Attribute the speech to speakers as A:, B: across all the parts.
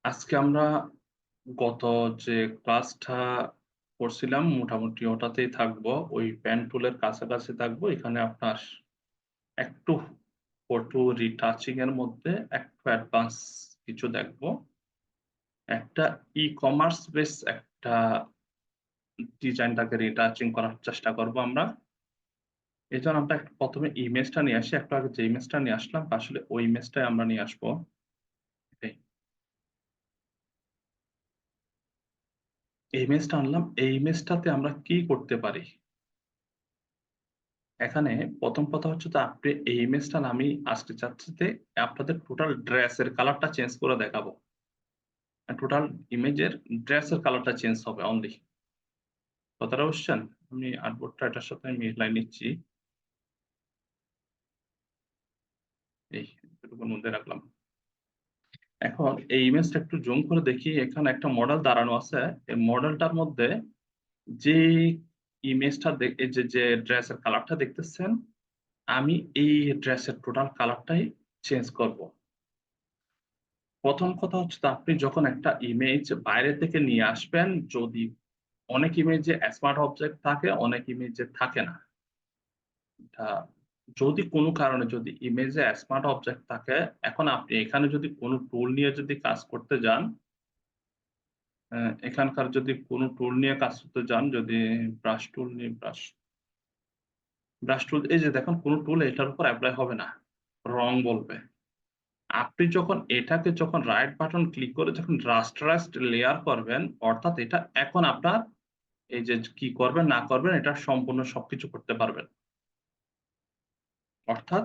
A: আজকে আমরা গত যে ক্লাসটা করছিলাম মোটামুটি ওটাতেই থাকবো। ওই পেন টুলের কাছাকাছি থাকবো। এখানে আপনার একটু ফটো রিটাচিং এর মধ্যে একটু অ্যাডভান্স কিছু দেখবো। একটা ই-কমার্স বেস একটা ডিজাইনটাকে রিটাচিং করার চেষ্টা করবো আমরা। এজন্য আমরা একটু ১ম এ ইমেজটা নিয়ে আসি। একটু আগে যে ইমেজটা নিয়ে আসলাম আসলে ওই ইমেজটাই আমরা নিয়ে আসবো। এই ইমেজটা আনলাম। এই ইমেজটাতে আমরা কি করতে পারি? এখানে ১ম কথা হচ্ছে যে আপনি এই ইমেজটা না আমি আজকে চাচ্ছি যে আপনাদের টোটাল ড্রেসের কালারটা চেঞ্জ করে দেখাবো। টোটাল ইমেজের ড্রেসের কালারটা চেঞ্জ হবে অনলি। কথাটা বুঝছেন? আমি আর্টবোর্ডটা এটার সাথে মিলাই নিচ্ছি। এই এতটুকুর মধ্যে রাখলাম। এখন এই ইমেজটা একটু জুম করে দেখি এখানে একটা মডেল দাঁড়ানো আছে। এই মডেলটার মধ্যে যে ইমেজটা এই যে ড্রেসের কালারটা দেখতেছেন, আমি এই ড্রেসের টোটাল কালারটাই চেঞ্জ করব। ১ম কথা হচ্ছে যে আপনি যখন একটা ইমেজ বাইরে থেকে নিয়ে আসবেন, যদি অনেক ইমেজে স্মার্ট অবজেক্ট থাকে, অনেক ইমেজে থাকে না। এটা যদি কোনো কারণে যদি ইমেজে স্মার্ট অবজেক্ট থাকে, এখন আপনি এখানে যদি কোনো টুল নিয়ে যদি কাজ করতে যান, এখানকার যদি কোনো টুল নিয়ে কাজ করতে যান, যদি ব্রাশ টুল নিয়ে ব্রাশ টুল এই যে দেখুন কোনো টুল এটার উপর এপ্লাই হবে না। রং বলবে। আপনি যখন এটাকে যখন রাইট বাটন ক্লিক করে যখন রাস্টারাইজড লেয়ার করবেন, অর্থাৎ এটা এখন আপনার এই যে কি করবেন না করবেন এটা সম্পূর্ণ সবকিছু করতে পারবেন। অর্থাৎ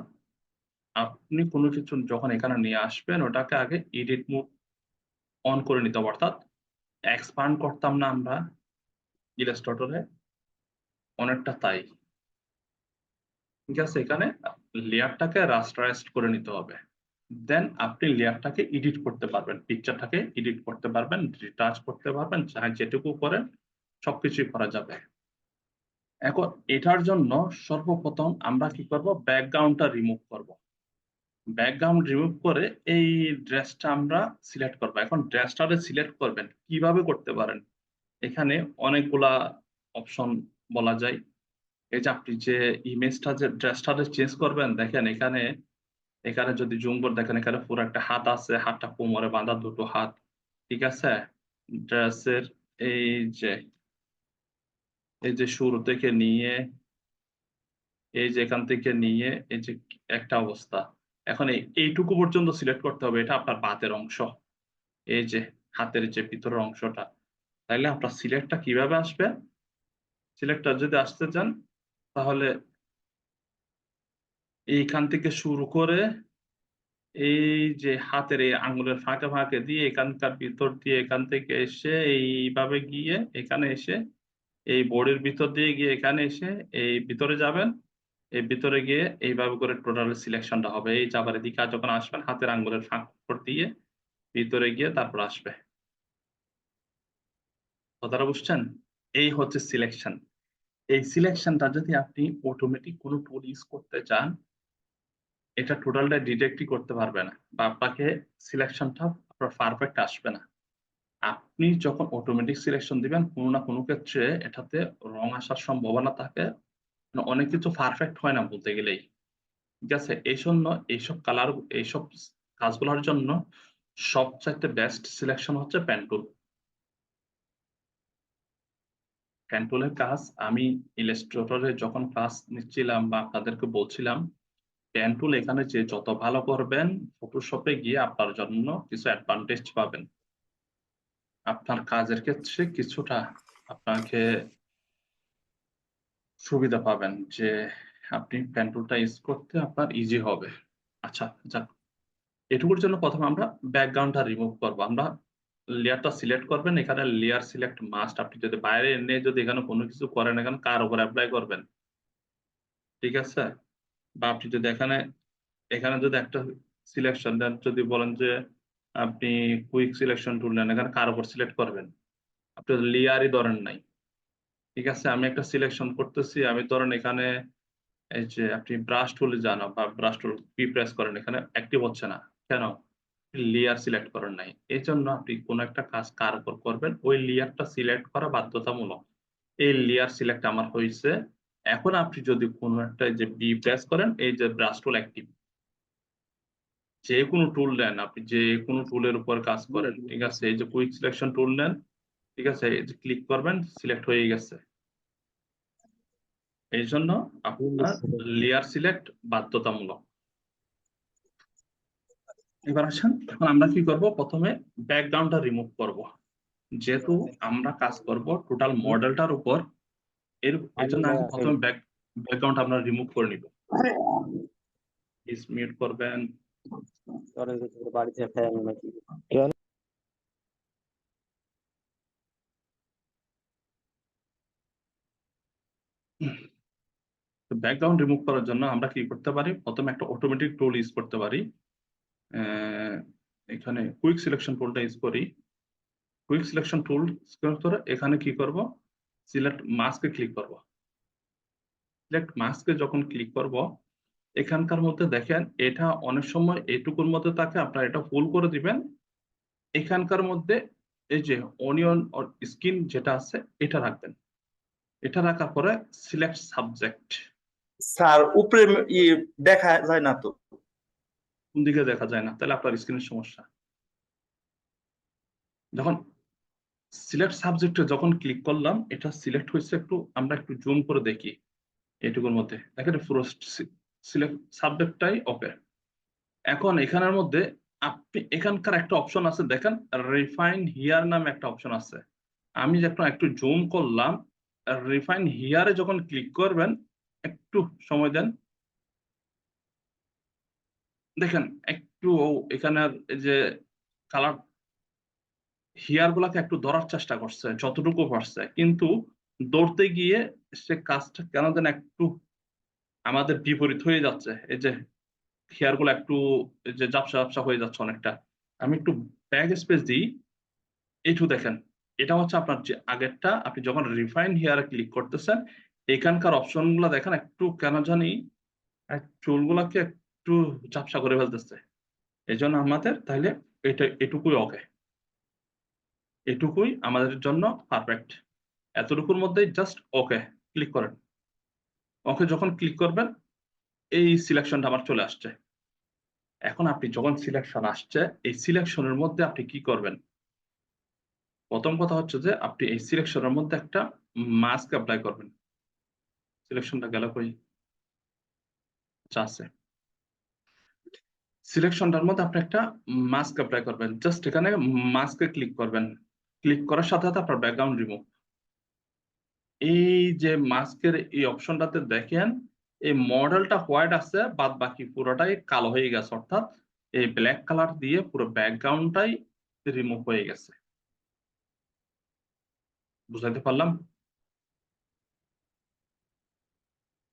A: আপনি কোন কিছু যখন এখানে নিয়ে আসবেন ওটাকে আগে এডিট মোড অন করে নিতে হবে। অর্থাৎ এক্সপান্ড করতাম না আমরা ইলাস্ট্রেটরে অনেকটা তাই। ঠিক আছে? এখানে লেয়ারটাকে রাস্টারাইজড করে নিতে হবে। দেন আপনি লেয়ারটাকে এডিট করতে পারবেন। পিকচারটাকে এডিট করতে পারবেন, রিটাচ করতে পারবেন। যেটুকু করেন সবকিছুই করা যাবে। এখন এটার জন্য সর্বপ্রথম আমরা কি করব? ব্যাকগ্রাউন্ডটা রিমুভ করব। ব্যাকগ্রাউন্ড রিমুভ করে এই ড্রেসটা আমরা সিলেক্ট করব। এখন ড্রেসটারে সিলেক্ট করবেন। কিভাবে করতে পারেন? এখানে অনেকগুলা অপশন বলা যায়। এই যে আপনি যে ইমেজটা যে ড্রেসটারে চেঞ্জ করবেন দেখেন এখানে যদি জুম করে দেখেন এখানে পুরো একটা হাত আছে। হাতটা কোমরে বাঁধা ২ টো হাত। ঠিক আছে? ড্রেসের এই যে, এই যে শুরু থেকে নিয়ে এই যে এখান থেকে নিয়ে এই যে একটা অবস্থা। এখন এইটুকু পর্যন্ত সিলেক্ট করতে হবে। এটা আপনার বাতের অংশ। এই যে হাতের যে ভিতরের অংশটা। তাইলে আপনার সিলেক্টটা কিভাবে আসবে? সিলেক্টটা যদি আসতে চান তাহলে এইখান থেকে শুরু করে এই যে হাতের এই আঙ্গুলের ফাঁকে, ফাঁকে দিয়ে এখানকার ভিতর দিয়ে এখান থেকে এসে এইভাবে গিয়ে এখানে এসে এই বোর্ডের ভিতর দিয়ে গিয়ে এখানে এসে এই ভিতরে যাবেন। এই ভিতরে গিয়ে এইভাবে করে টোটাল সিলেকশনটা হবে। এই যে আবার এদিকে যখন আসবেন হাতের আঙ্গুলের ফাঁক উপর দিয়ে ভিতরে গিয়ে তারপর আসবে। কথাটা বুঝছেন? এই হচ্ছে সিলেকশন। এই সিলেকশনটা যদি আপনি অটোমেটিক কোন টুল ইউস করতে চান, এটা টোটালটা ডিটেক্টই করতে পারবে না। বা আপনাকে সিলেকশনটা আপনার পারফেক্ট আসবে না। আপনি যখন অটোমেটিক সিলেকশন দিবেন কোন না কোন ক্ষেত্রে এটাতে রং আসার সম্ভাবনা থাকে। অনেক কিছু পারফেক্ট হয় না বলতে গেলেই। ঠিক আছে? এইজন্য এইসব কালার এইসব কাজগুলোর জন্য সবচাইতে বেস্ট সিলেকশন হচ্ছে পেন টুল। পেন টুলের কাজ আমি ইলাস্ট্রেটর এ যখন ক্লাস নিচ্ছিলাম বা আপনাদেরকে বলছিলাম, পেন টুল এখানে যে যত ভালো করবেন, Photoshop এ গিয়ে আপনার জন্য কিছু অ্যাডভান্টেজ পাবেন। আপনার কাজের ক্ষেত্রে কিছুটা আপনাকে সুবিধা পাবেন যে আপনি পেন টুলটা ইউস করতে আপনার ইজি হবে। আচ্ছা যাক। এটুকুর জন্য ১ম আমরা ব্যাকগ্রাউন্ডটা রিমুভ করব। আমরা লেয়ারটা সিলেক্ট করবেন। এখানে লেয়ার সিলেক্ট মাস্ট। আপনি যদি বাইরে এনে যদি এখানে কোন কিছু করেন, এখানে কার উপর এপ্লাই করবেন? ঠিক আছে? বা আপনি যদি এখানে যদি একটা সিলেকশন দেন, যদি বলেন যে আপনি কুইক সিলেকশন টুল নেন, এখানে কার উপর সিলেক্ট করবেন? আপনি তো লেয়ারই ধরেন নাই। ঠিক আছে? আমি একটা সিলেকশন করতেছি। আমি ধরেন এখানে এই যে আপনি ব্রাশ টুলে যান বা ব্রাশ টুল প্রেস করেন, এখানে অ্যাক্টিভ হচ্ছে না। কেন? লেয়ার সিলেক্ট করেন নাই। এজন্য আপনি কোন একটা কাজ কার উপর করবেন, ওই লেয়ারটা সিলেক্ট করা বাধ্যতামূলক। এই লেয়ার সিলেক্ট আমার হইছে। এখন আপনি যদি কোন একটা যে বি প্রেস করেন, এই যে ব্রাশ টুল অ্যাক্টিভ। যেকোনো টুল নেন, আপনি যেকোনো টুলের উপর কাজ করেন, ঠিক আছে? এই যে কুইক সিলেকশন টুল নেন, ঠিক আছে? এই যে ক্লিক করবেন, সিলেক্ট হয়ে গেছে। এইজন্য আপনার লেয়ার সিলেক্ট বাধ্যতামূলক। এবার আসেন, এখন আমরা কি করব? প্রথমে ব্যাকগ্রাউন্ডটা রিমুভ করব। যেহেতু আমরা কাজ করব টোটাল মডেলটার উপর, এজন্য আগে প্রথমে ব্যাকগ্রাউন্ড আমরা রিমুভ করে নিব। মিউট করবেন।
B: বাড়িতে ফ্যান নাকি?
A: ব্যাকগ্রাউন্ড রিমুভ করার জন্য আমরা কি করতে পারি? প্রথমে একটা অটোমেটিক টুল ইউজ করতে পারি। এখানে কুইক সিলেকশন টুলটা ইউজ করি। কুইক সিলেকশন টুল করে এখানে কি করব? সিলেক্ট মাস্কে ক্লিক করব। সিলেক্ট মাস্কে যখন ক্লিক করব, এখানকার মধ্যে দেখেন এটা অনেক সময় এটুকুর মধ্যে থাকে, আপনারা এটা ফুল করে দিবেন। এখানকার মধ্যে এই যে অনিয়ন অর স্কিন যেটা আছে এটা রাখবেন। এটা রাখার পরে সিলেক্ট সাবজেক্ট।
C: স্যার উপরে দেখা যায় না তো।
A: কোন দিকে দেখা যায় না? তাহলে আপনার স্ক্রিনের সমস্যা। যখন সিলেক্ট সাবজেক্টে যখন ক্লিক করলাম, এটা সিলেক্ট হয়েছে। আমরা একটু জুম করে দেখি। এটুকুর মধ্যে দেখেন পুরো সিলেক্ট সাবজেক্টটাই ওকে। এখন এখানের মধ্যে আপনি এখানকার একটা অপশন আছে দেখেন, রিফাইন হিয়ার নামে একটা অপশন আছে। আমি যখন একটু জুম করলাম, রিফাইন হিয়ারে যখন ক্লিক করবেন, একটু সময় দেন, দেখেন একটু এখানে যে কালার হিয়ার গুলাকে একটু ধরার চেষ্টা করছে যতটুকু পারছে, কিন্তু দৌড়তে গিয়ে সে কাজটা কেন যেন একটু আমাদের বিপরীত হয়ে যাচ্ছে। এই যে হেয়ার গুলো একটু এই যে ঝাপসা ঝাপসা হয়ে যাচ্ছে অনেকটা। আমি একটু ব্যাক স্পেস দিই। এইটু দেখেন, এটা হচ্ছে আপনার যে আগেরটা। আপনি যখন রিফাইন হেয়ারে ক্লিক করতেছেন, এখানকার অপশন গুলা দেখেন একটু কেন জানি চুলগুলাকে একটু ঝাপসা করে ফেলতেছে। এই জন্য আমাদের তাহলে এটুকুই ওকে, এটুকুই আমাদের জন্য পারফেক্ট। এতটুকুর মধ্যেই জাস্ট ওকে ক্লিক করেন। ওকে যখন ক্লিক করবেন, এই সিলেকশনটা আমার চলে আসছে। এখন আপনি যখন সিলেকশন আসছে, এই সিলেকশনের মধ্যে আপনি কি করবেন? প্রথম কথা হচ্ছে যে আপনি এই সিলেকশনের মধ্যে একটা মাস্ক অ্যাপ্লাই করবেন। সিলেকশনটা গেল কই? আচ্ছা আছে। সিলেকশনটার মধ্যে আপনি একটা মাস্ক অ্যাপ্লাই করবেন। জাস্ট এখানে মাস্কে ক্লিক করবেন। ক্লিক করার সাথে সাথে আপনার ব্যাকগ্রাউন্ড রিমুভ। এই যে মাস্কের এই অপশনটাতে দেখেন, এই মডেলটা হোয়াইট আছে, বাদ বাকি পুরোটাই কালো হয়ে গেছে। অর্থাৎ এই ব্ল্যাক কালার দিয়ে পুরো ব্যাকগ্রাউন্ডটাই রিমুভ হয়ে গেছে। বুঝাইতে পারলাম?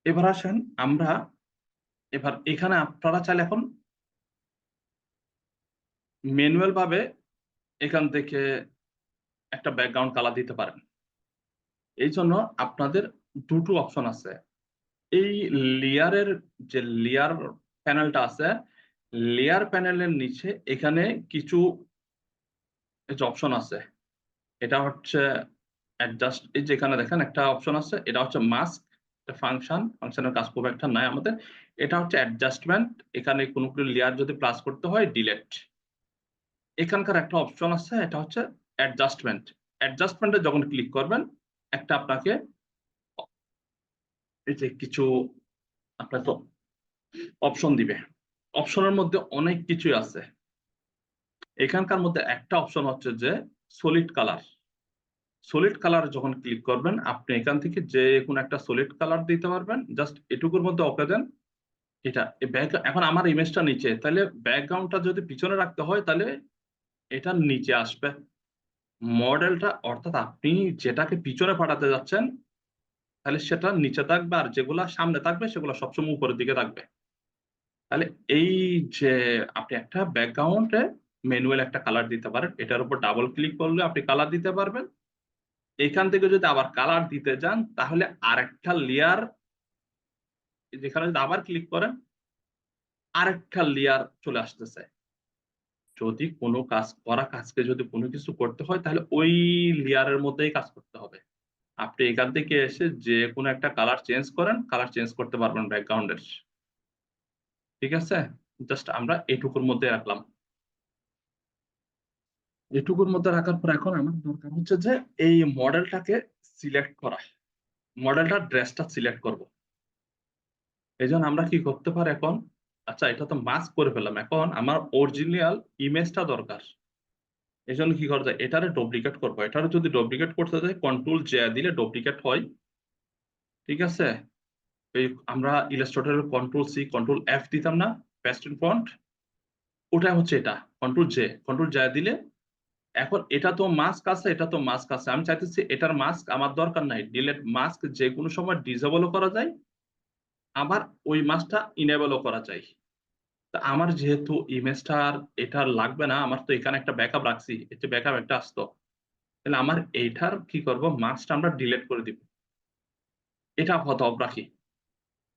A: এবার আসেন আমরা, এবার এখানে আপনারা চাইলে এখন ম্যানুয়াল ভাবে এখান থেকে একটা ব্যাকগ্রাউন্ড কালার দিতে পারেন। এই জন্য আপনাদের দুটো অপশন আছে। এই লেয়ারের যে লেয়ার প্যানেলটা আছে, লেয়ার প্যানেলের নিচে এখানে কিছু যে অপশন আছে, এটা হচ্ছে অ্যাডজাস্ট। এই যে এখানে দেখেন একটা অপশন আছে, এটা হচ্ছে মাস্ক ফাংশনের কাজ খুব একটা নাই আমাদের। এটা হচ্ছে অ্যাডজাস্টমেন্ট। এখানে কোনো লেয়ার যদি প্লাস করতে হয় ডিলেট। এখানকার একটা অপশন আছে, এটা হচ্ছে অ্যাডজাস্টমেন্ট। অ্যাডজাস্টমেন্টে যখন ক্লিক করবেন, একটা আপনাকে এই যে কিছু আপনাকে অপশন দিবে। অপশনের মধ্যে অনেক কিছুই আছে। এখানকার মধ্যে একটা অপশন হচ্ছে যে সলিড কালার। সলিড কালার যখন ক্লিক করবেন, আপনি এখান থেকে যে কোনো একটা সলিড কালার দিতে পারবেন। জাস্ট এটুকুর মধ্যে ওকে দেন। এটা এখন আমার ইমেজটা নিচে, তাহলে ব্যাকগ্রাউন্ডটা যদি পিছনে রাখতে হয়, তাহলে এটা নিচে আসবে মডেলটা। অর্থাৎ আপনি যেটাকে পিছনে পাঠাতে যাচ্ছেন, তাহলে সেটা নিচে থাকবে, আর যেগুলা সামনে থাকবে সেগুলো সবসময় উপরের দিকে থাকবে। তাহলে এই যে আপনি একটা ব্যাকগ্রাউন্ডে ম্যানুয়াল একটা কালার দিতে পারেন। এটার উপর ডাবল ক্লিক করলে আপনি কালার দিতে পারবেন। এখান থেকে যদি আবার কালার দিতে যান, তাহলে আরেকটা লেয়ার, যেখানে যদি আবার ক্লিক করেন, আরেকটা লেয়ার চলে আসতেছে। যদি কোনো কাজকে যদি কোনো কিছু করতে হয় তাহলে ওই লেয়ারের মধ্যেই কাজ করতে হবে। আপনি এখান থেকে এসে যে কোনো একটা কালার চেঞ্জ করেন, কালার চেঞ্জ করতে পারবেন ব্যাকগ্রাউন্ডের। ঠিক আছে? জাস্ট আমরা এটুকুর মধ্যে রাখলাম। এটুকুর মধ্যে রাখার পর এখন আমার দরকার হচ্ছে যে এই মডেলটাকে সিলেক্ট করা। মডেলটার ড্রেসটা সিলেক্ট করব। এজন্য আমরা কি করতে পারি এখন? আচ্ছা, এটা তো মাস্ক করে ফেললাম। এখন আমার অরিজিনাল ইমেজটা দরকার। এজন্য কি করা যায়? এটারে ডুপ্লিকেট করব। এটারে যদি ডুপ্লিকেট করতে যাই কন্ট্রোল জে দিলে ডুপ্লিকেট হয়। ঠিক আছে? এই আমরা ইলাস্ট্রেটরের কন্ট্রোল সি কন্ট্রোল এফ দিতাম না? পেস্ট ইন ফন্ট, ওটা হচ্ছে এটা। কন্ট্রোল জে দিলে এখন এটা তো মাস্ক আছে, এটা তো মাস্ক আছে। আমি চাইতেছি এটার মাস্ক আমার দরকার নাই। ডিলেট মাস্ক যে কোনো সময় ডিসেবলও করা যায়, আবার ওই মাস্কটা ইনেবলও করা যায়। তা আমার যেহেতু ইমেজটার এটা লাগবে না, আমার তো এখানে একটা ব্যাকআপ রাখছি। এই যে ব্যাকআপ একটা আসতো। তাহলে আমার এইটার কি করব? মাস্কটা আমরা ডিলিট করে দিব। এটা আপাতত অফ রাখি।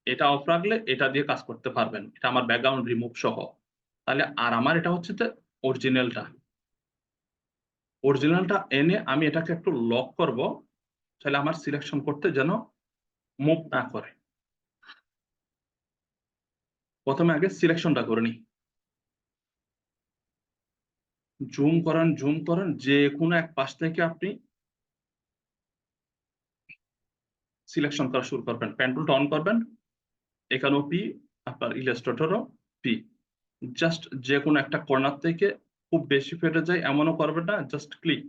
A: এটা অফ রাখলে এটা দিয়ে কাজ করতে পারবেন। এটা আমার ব্যাকগ্রাউন্ড রিমুভ সহ। তাহলে আর আমার এটা হচ্ছে যে অরিজিনালটা। অরিজিনালটা এনে আমি এটাকে একটু লক করব। তাহলে আমার সিলেকশন করতে যেন মুভ না করে। ১ম এ আগে সিলেকশনটা করে নিই। জুম করেন যেকোনো এক পাশ থেকে আপনি সিলেকশন করা শুরু করবেন। পেন টুলটা অন করবেন। এখানেও পি, আপনার ইলাস্ট্রেটরও পি। জাস্ট যেকোনো একটা কর্নার থেকে খুব বেশি ফেটে যায় এমনও করবেন না, জাস্ট ক্লিক।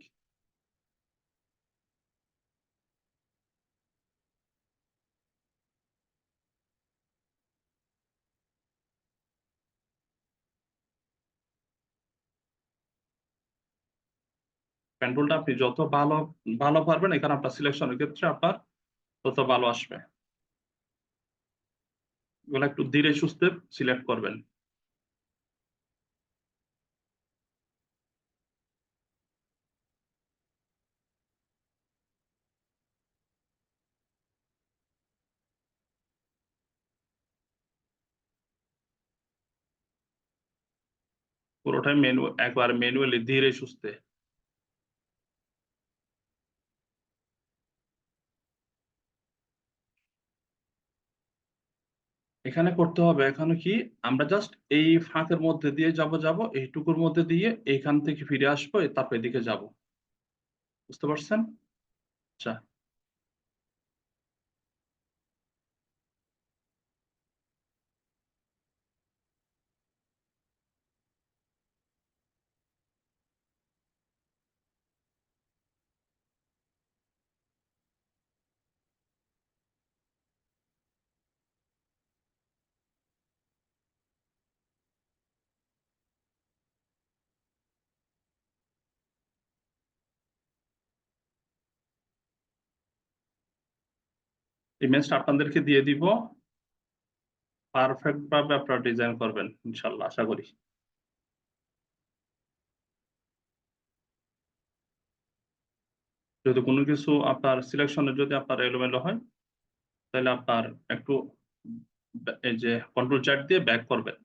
A: পেন টুলটা আপনি যত ভালো পারবেন এখানে আপনার সিলেকশনের ক্ষেত্রে আপনার তত ভালো আসবে। এগুলো একটু ধীরে সুস্থে সিলেক্ট করবেন। পুরোটাই একবার ম্যানুয়ালি ধীরে সুস্থে। এখানে করতে হবে, এখানে কি আমরা জাস্ট এই ফাঁকের মধ্যে দিয়ে যাব এইটুকুর মধ্যে দিয়ে এইখান থেকে ফিরে আসবো, তারপর এদিকে যাব। বুঝতে পারছেন? আচ্ছা, ইমেজটা আপনাদেরকে দিয়ে দিব। পারফেক্ট ভাবে আপনারা ডিজাইন করবেন ইনশাল্লাহ, আশা করি। যদি কোনো কিছু আপনার সিলেকশনে যদি আপনার এলোমেলো হয় তাহলে আপনার একটু এই যে কন্ট্রোল চ্যাট দিয়ে ব্যাক করবেন।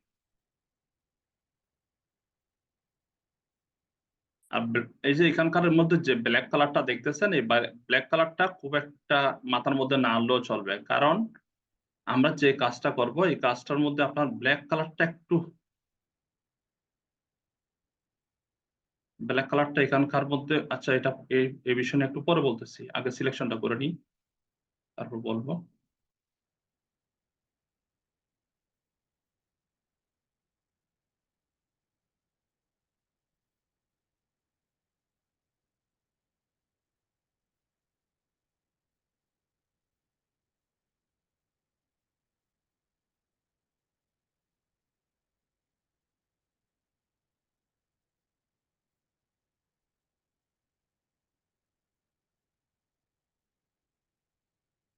A: আর এই যে এখানকার মধ্যে যে ব্ল্যাক কালারটা দেখতেছেন, এই ব্ল্যাক কালারটা খুব একটা মাথার মধ্যে না আনলেও চলবে। কারণ আমরা যে কাজটা করব এই কাজটার মধ্যে আপনার ব্ল্যাক কালারটা এখানকার মধ্যে। আচ্ছা, এটা এই বিষয়ে নিয়ে একটু পরে বলতেছি, আগে সিলেকশনটা করে নিই, তারপর বলবো।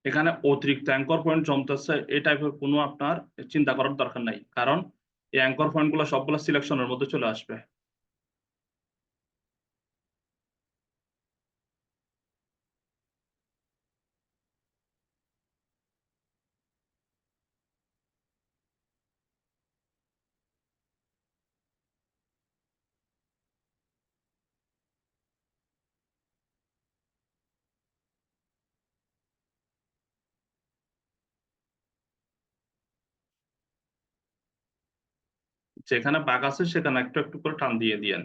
A: এখানে অতিরিক্ত অ্যাঙ্কর পয়েন্ট জমতেছে এই টাইপের কোনো আপনার চিন্তা করার দরকার নাই, কারণ এই অ্যাঙ্কর পয়েন্ট গুলো সবগুলো সিলেকশনের মধ্যে চলে আসবে। যেখানে বাঁক আছে সেখানে একটু একটু করে টান দিয়ে দিয়েন।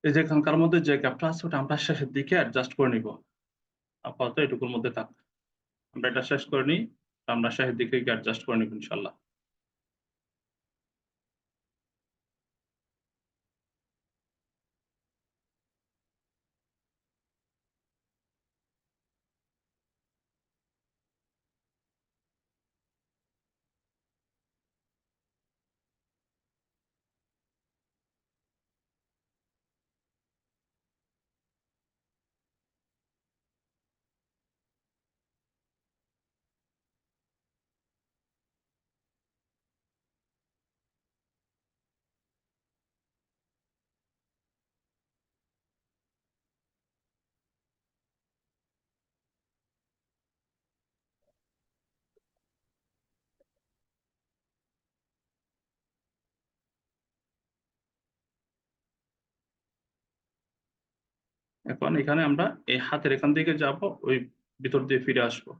A: এই যে এখানকার মধ্যে যে গ্যাপটা আছে ওটা আমরা শেষের দিকে অ্যাডজাস্ট করে নিব। আপাতত এটুকুর মধ্যে থাক, আমরা এটা শেষ করে নিই, আমরা শেষের দিকে গিয়ে অ্যাডজাস্ট করে নিব ইনশাল্লাহ। এখন এখানে আমরা এই হাতের এখান থেকে যাব, ওই ভিতর দিয়ে ফিরে আসবো।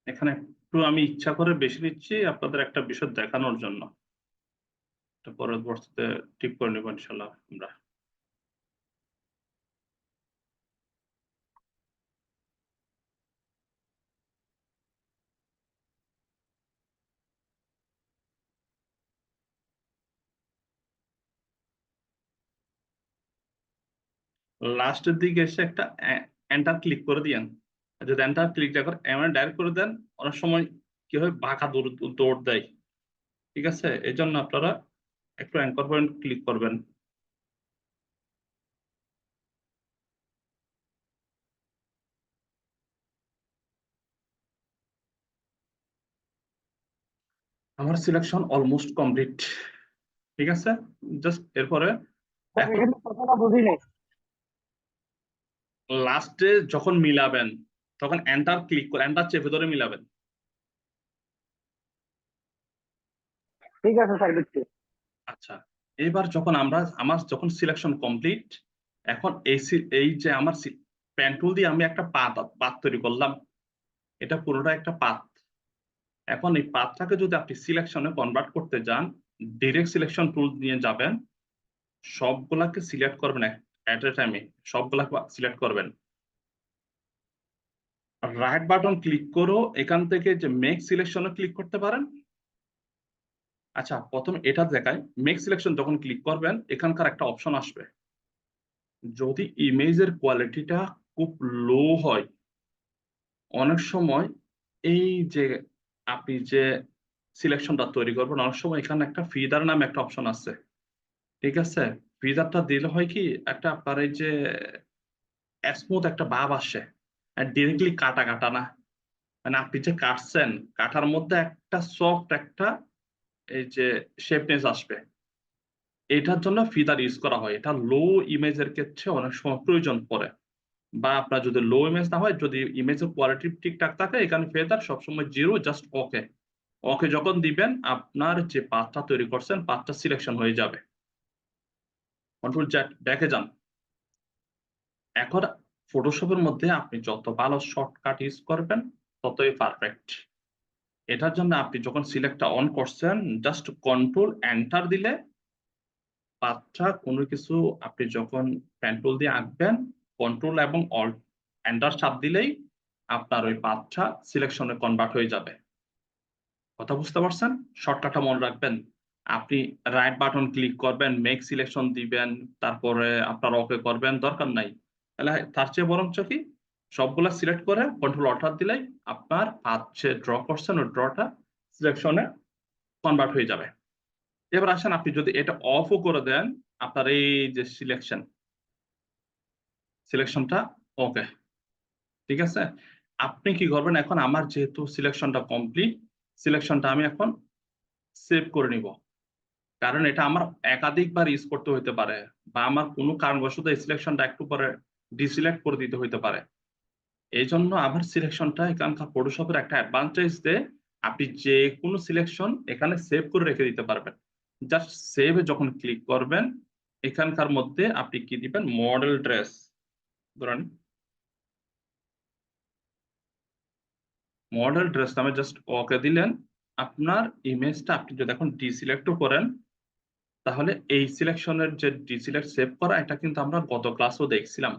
A: এখানে একটু আমি ইচ্ছা করে বেশি দিচ্ছি আপনাদের একটা বিষয় দেখানোর জন্য। এটা পরবর্তীতে ঠিক করে নেব ইনশাল্লাহ আমরা। লাস্টের দিকে এসে একটা এন্টার ক্লিক করে দিয়েন। যদি এন্টার ক্লিক করে এমন ডাইরেক্ট করে দেন, অনেক সময় কি হয় বাঁকা দৌড় দেয়। ঠিক আছে, এই জন্য আপনারা একটু অ্যাঙ্কর পয়েন্ট ক্লিক করবেন। আমার সিলেকশন অলমোস্ট কমপ্লিট। ঠিক আছে, জাস্ট এরপরে এখন
C: এখানে কথাটা বুঝি নাই।
A: লাস্টে যখন মিলাবেন তখন এন্টার ক্লিক করে এন্টার চেপে ধরে মিলাবেন।
C: ঠিক আছে স্যার, দিচ্ছি।
A: আচ্ছা, এবার যখন আমার যখন সিলেকশন কমপ্লিট, এখন এই যে আমার পেন টুল দিয়ে আমি একটা পাত তৈরি করলাম, এটা পুরোটা একটা পাত। এখন এই পাথটাকে যদি আপনি সিলেকশনে কনভার্ট করতে যান, ডিরেক্ট সিলেকশন টুল নিয়ে যাবেন, সবগুলাকে সিলেক্ট করবেন এট এ টাইমে, সবগুলাকে সিলেক্ট করবেন। রাইট বাটন ক্লিক করো, এখান থেকে যে মেক সিলেকশনে ক্লিক করতে পারেন। আচ্ছা, প্রথমে এটা দেখায়, মেক সিলেকশন যখন ক্লিক করবেন এখানকার একটা অপশন আসবে। যদি ইমেজের কোয়ালিটিটা খুব লো হয়, অনেক সময় এই যে আপনি যে সিলেকশনটা তৈরি করবেন, অনেক সময় এখানে একটা ফিদার নামে একটা অপশন আছে। ঠিক আছে, ফিদারটা দিলে হয় কি, একটা আপনার এই যে স্মুথ একটা ভাব আসে, ডিরেক্টলি কাটা কাটা না, মানে আপনি যে কাটছেন কাটার মধ্যে একটা সফট একটা এই যে শেপনেস আসবে। এটার জন্য ফিদার ইউজ করা হয়, এটা লো ইমেজের ক্ষেত্রে অনেক সময় প্রয়োজন পড়ে। বা আপনার যদি লো ইমেজ না হয়, যদি ইমেজের কোয়ালিটি ঠিকঠাক থাকে, এখানে ফেদার সবসময় জিরো, জাস্ট ওকে। ওকে যখন দিবেন, আপনার যে পাথটা তৈরি করছেন পাথটা সিলেকশন হয়ে যাবে। কন্ট্রোল জ্যাট ব্যাকে যান। এখন ফটোশপের মধ্যে আপনি যত ভালো শর্টকাট ইউজ করবেন ততই পারফেক্ট। এটার জন্য আপনি যখন সিলেক্টটা অন করছেন, জাস্ট কন্ট্রোল এন্টার দিলে পাথটা কোনো কিছু আপনি যখন পেন টুল দিয়ে আঁকবেন, কন্ট্রোল এবং অল্ট এন্টার চাপ দিলেই আপনার ওই পাথটা সিলেকশনে কনভার্ট হয়ে যাবে। কথা বুঝতে পারছেন? শর্টকাটটা মনে রাখবেন। আপনি রাইট বাটন ক্লিক করবেন, মেক সিলেকশন দিবেন, তারপরে আপনার ওকে করবেন, দরকার নাই। তাহলে তার চেয়ে বরঞ্চ কি, সবগুলা সিলেক্ট করে কন্ট্রোল অল্টার দিলেই আপনার পাথ যে ড্র করছেন ওই ড্রটা সিলেকশনে কনভার্ট হয়ে যাবে। এবার আসেন, আপনি যদি এটা অফও করে দেন, আপনার এই যে সিলেকশনটা ওকে। ঠিক আছে, আপনি কি করবেন, এখন আমার যেহেতু সিলেকশনটা কমপ্লিট, সিলেকশনটা আমি এখন সেভ করে নিব। কারণ এটা আমার একাধিকবার ইউজ করতে হইতে পারে, বা আমার কোনো কারণবশত এই সিলেকশনটা একটু পরে ডিসিলেক্ট করে দিতে হইতে পারে। এই জন্য আমার সিলেকশনটা এখানকার ফটোশপের একটা অ্যাডভান্টেজ দিয়ে আপনি যে কোনো সিলেকশন এখানে সেভ করে রেখে দিতে পারবেন। জাস্ট সেভে যখন ক্লিক করবেন, এখানকার মধ্যে আপনি কি দিবেন, মডেল ড্রেস ধরেন, মডেল ড্রেস নামে জাস্ট ওকে দিলেন। আপনার ইমেজটা আপনি যদি এখন ডিসিলেক্টও করেন, তাহলে এই সিলেকশনের যে ডিসিলেক্ট সেভ করা, এটা কিন্তু আমরা গত ক্লাসও দেখছিলাম।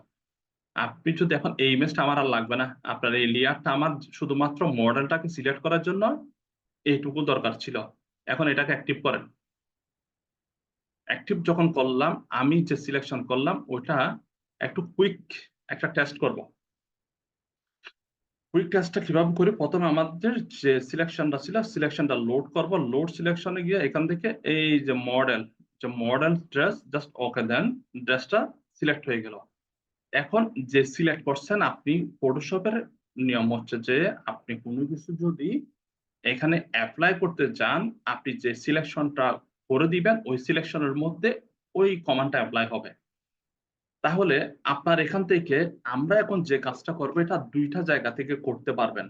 A: আপনি যদি এখন এই ইমেজটা আমার আর লাগবে না, আপনার এই লেয়ারটা আমার শুধুমাত্র মডেলটাকে সিলেক্ট করার জন্য এইটুকু দরকার ছিল। এখন এটাকে অ্যাক্টিভ করেন। অ্যাক্টিভ যখন করলাম, আমি যে সিলেকশন করলাম ওটা একটু কুইক একটা টেস্ট করব। কুইক টেস্টটা কিভাবে করি, প্রথমে আমাদের যে সিলেকশনটা ছিল সিলেকশনটা লোড করব। লোড সিলেকশনে গিয়ে এখান থেকে এই যে মডেল ড্রেস, জাস্ট ওকে দেন, ড্রেসটা সিলেক্ট হয়ে গেল। এখন যে সিলেক্ট করছেন আপনি, ফটোশপের নিয়ম হচ্ছে যে আপনি কোনো কিছু যদি এখানে অ্যাপ্লাই করতে চান, আপনি যে সিলেকশনটা করে দিবেন ওই সিলেকশনের মধ্যে ওই কমান্ডটা অ্যাপ্লাই হবে। তাহলে আপনার এখান থেকে আমরা এখন যে কাজটা করবো, এটা দুইটা জায়গা থেকে করতে পারবেন।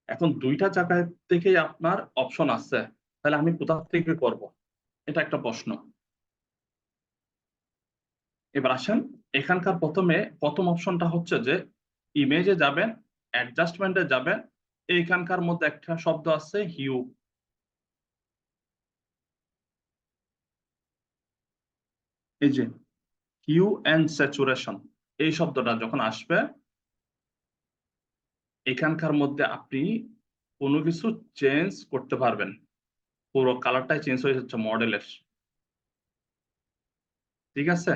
A: এখন দুইটা জায়গা থেকে আপনার অপশন আছে, তাহলে আমি কোথা থেকে করব, এটা একটা প্রশ্ন। এবার আসেন, এখানকার প্রথম অপশনটা হচ্ছে যে ইমেজে যাবেন, অ্যাডজাস্টমেন্টে যাবেন, এইখানকার মধ্যে একটা শব্দ আছে হিউ। এই যে হিউ এন্ড স্যাচুরেশন, এই শব্দটা যখন আসবে এখানকার মধ্যে আপনি কোনো কিছু চেঞ্জ করতে পারবেন। পুরো কালারটাই চেঞ্জ হয়ে যাচ্ছে মডেলের। ঠিক আছে,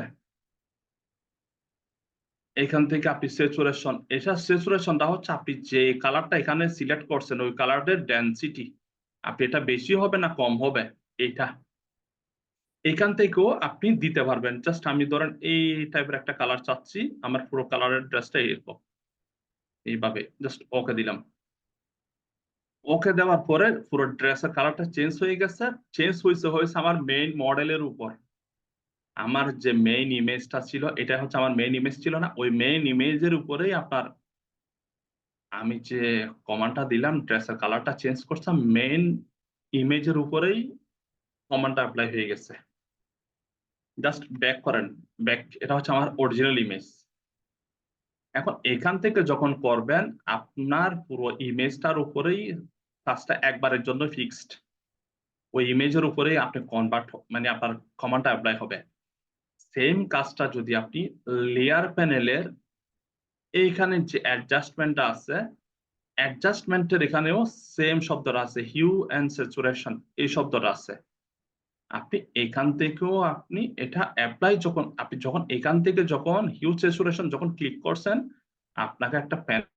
A: এখান থেকে আপনি স্যাচুরেশন, এটা স্যাচুরেশনটা হচ্ছে আপনি যে কালারটা এখানে সিলেক্ট করছেন ওই কালারের ডেনসিটি, আপনি এটা বেশি হবে না কম হবে এইটা এখান থেকেও আপনি দিতে পারবেন। জাস্ট আমি ধরেন এই টাইপের একটা কালার চাচ্ছি, আমার পুরো কালারের ড্রেসটা এরকম, এইভাবে জাস্ট ওকে দিলাম। ওকে দেওয়ার পরে পুরো ড্রেসের কালারটা চেঞ্জ হয়ে গেছে। চেঞ্জ হয়েছে আমার মেইন মডেলের উপর। আমার যে মেইন ইমেজটা ছিল, এটা হচ্ছে আমার মেইন ইমেজ ছিল না, ওই মেইন ইমেজের উপরেই আপনার আমি যে কমান্ডটা দিলাম ড্রেসের কালারটা চেঞ্জ করছিলাম, মেইন ইমেজের উপরেই কমান্ডটা অ্যাপ্লাই হয়ে গেছে। জাস্ট ব্যাক করেন, ব্যাক, এটা হচ্ছে আমার অরিজিনাল ইমেজ। এখন এখান থেকে যখন করবেন আপনার পুরো ইমেজটার উপরেই কাজটা একবারের জন্য ফিক্সড, ওই ইমেজের উপরেই আপনি কনভার্ট মানে আপনার কমান্ডটা অ্যাপ্লাই হবে। সেম কাজটা যদি আপনি লেয়ার প্যানেলের এইখানে যে অ্যাডজাস্টমেন্টটা আছে, অ্যাডজাস্টমেন্টের এখানেও সেম শব্দটা আছে, হিউ এন্ড স্যাচুরেশন, এই শব্দটা আছে। আপনি এখান থেকেও আপনি এটা অ্যাপ্লাই যখন আপনি যখন এখান থেকে যখন হিউ স্যাচুরেশন যখন ক্লিক করছেন, আপনাকে একটা প্যানেল,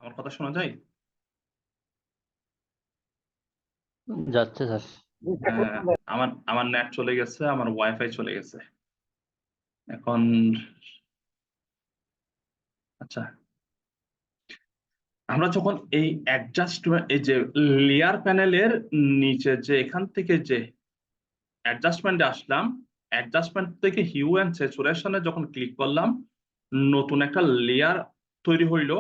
A: আমার কথা শোনা যায়?
B: যাচ্ছে স্যার।
A: হ্যাঁ, আমার আমার নেট চলে গেছে, আমার ওয়াইফাই চলে গেছে এখন। আচ্ছা, আমরা যখন এই অ্যাডজাস্টমেন্ট, এই যে লেয়ার প্যানেলের নিচে যে এখান থেকে যে অ্যাডজাস্টমেন্টে আসলাম, অ্যাডজাস্টমেন্ট থেকে হিউ এন্ড স্যাচুরেশনে যখন ক্লিক করলাম, নতুন একটা লেয়ার তৈরি হইলো।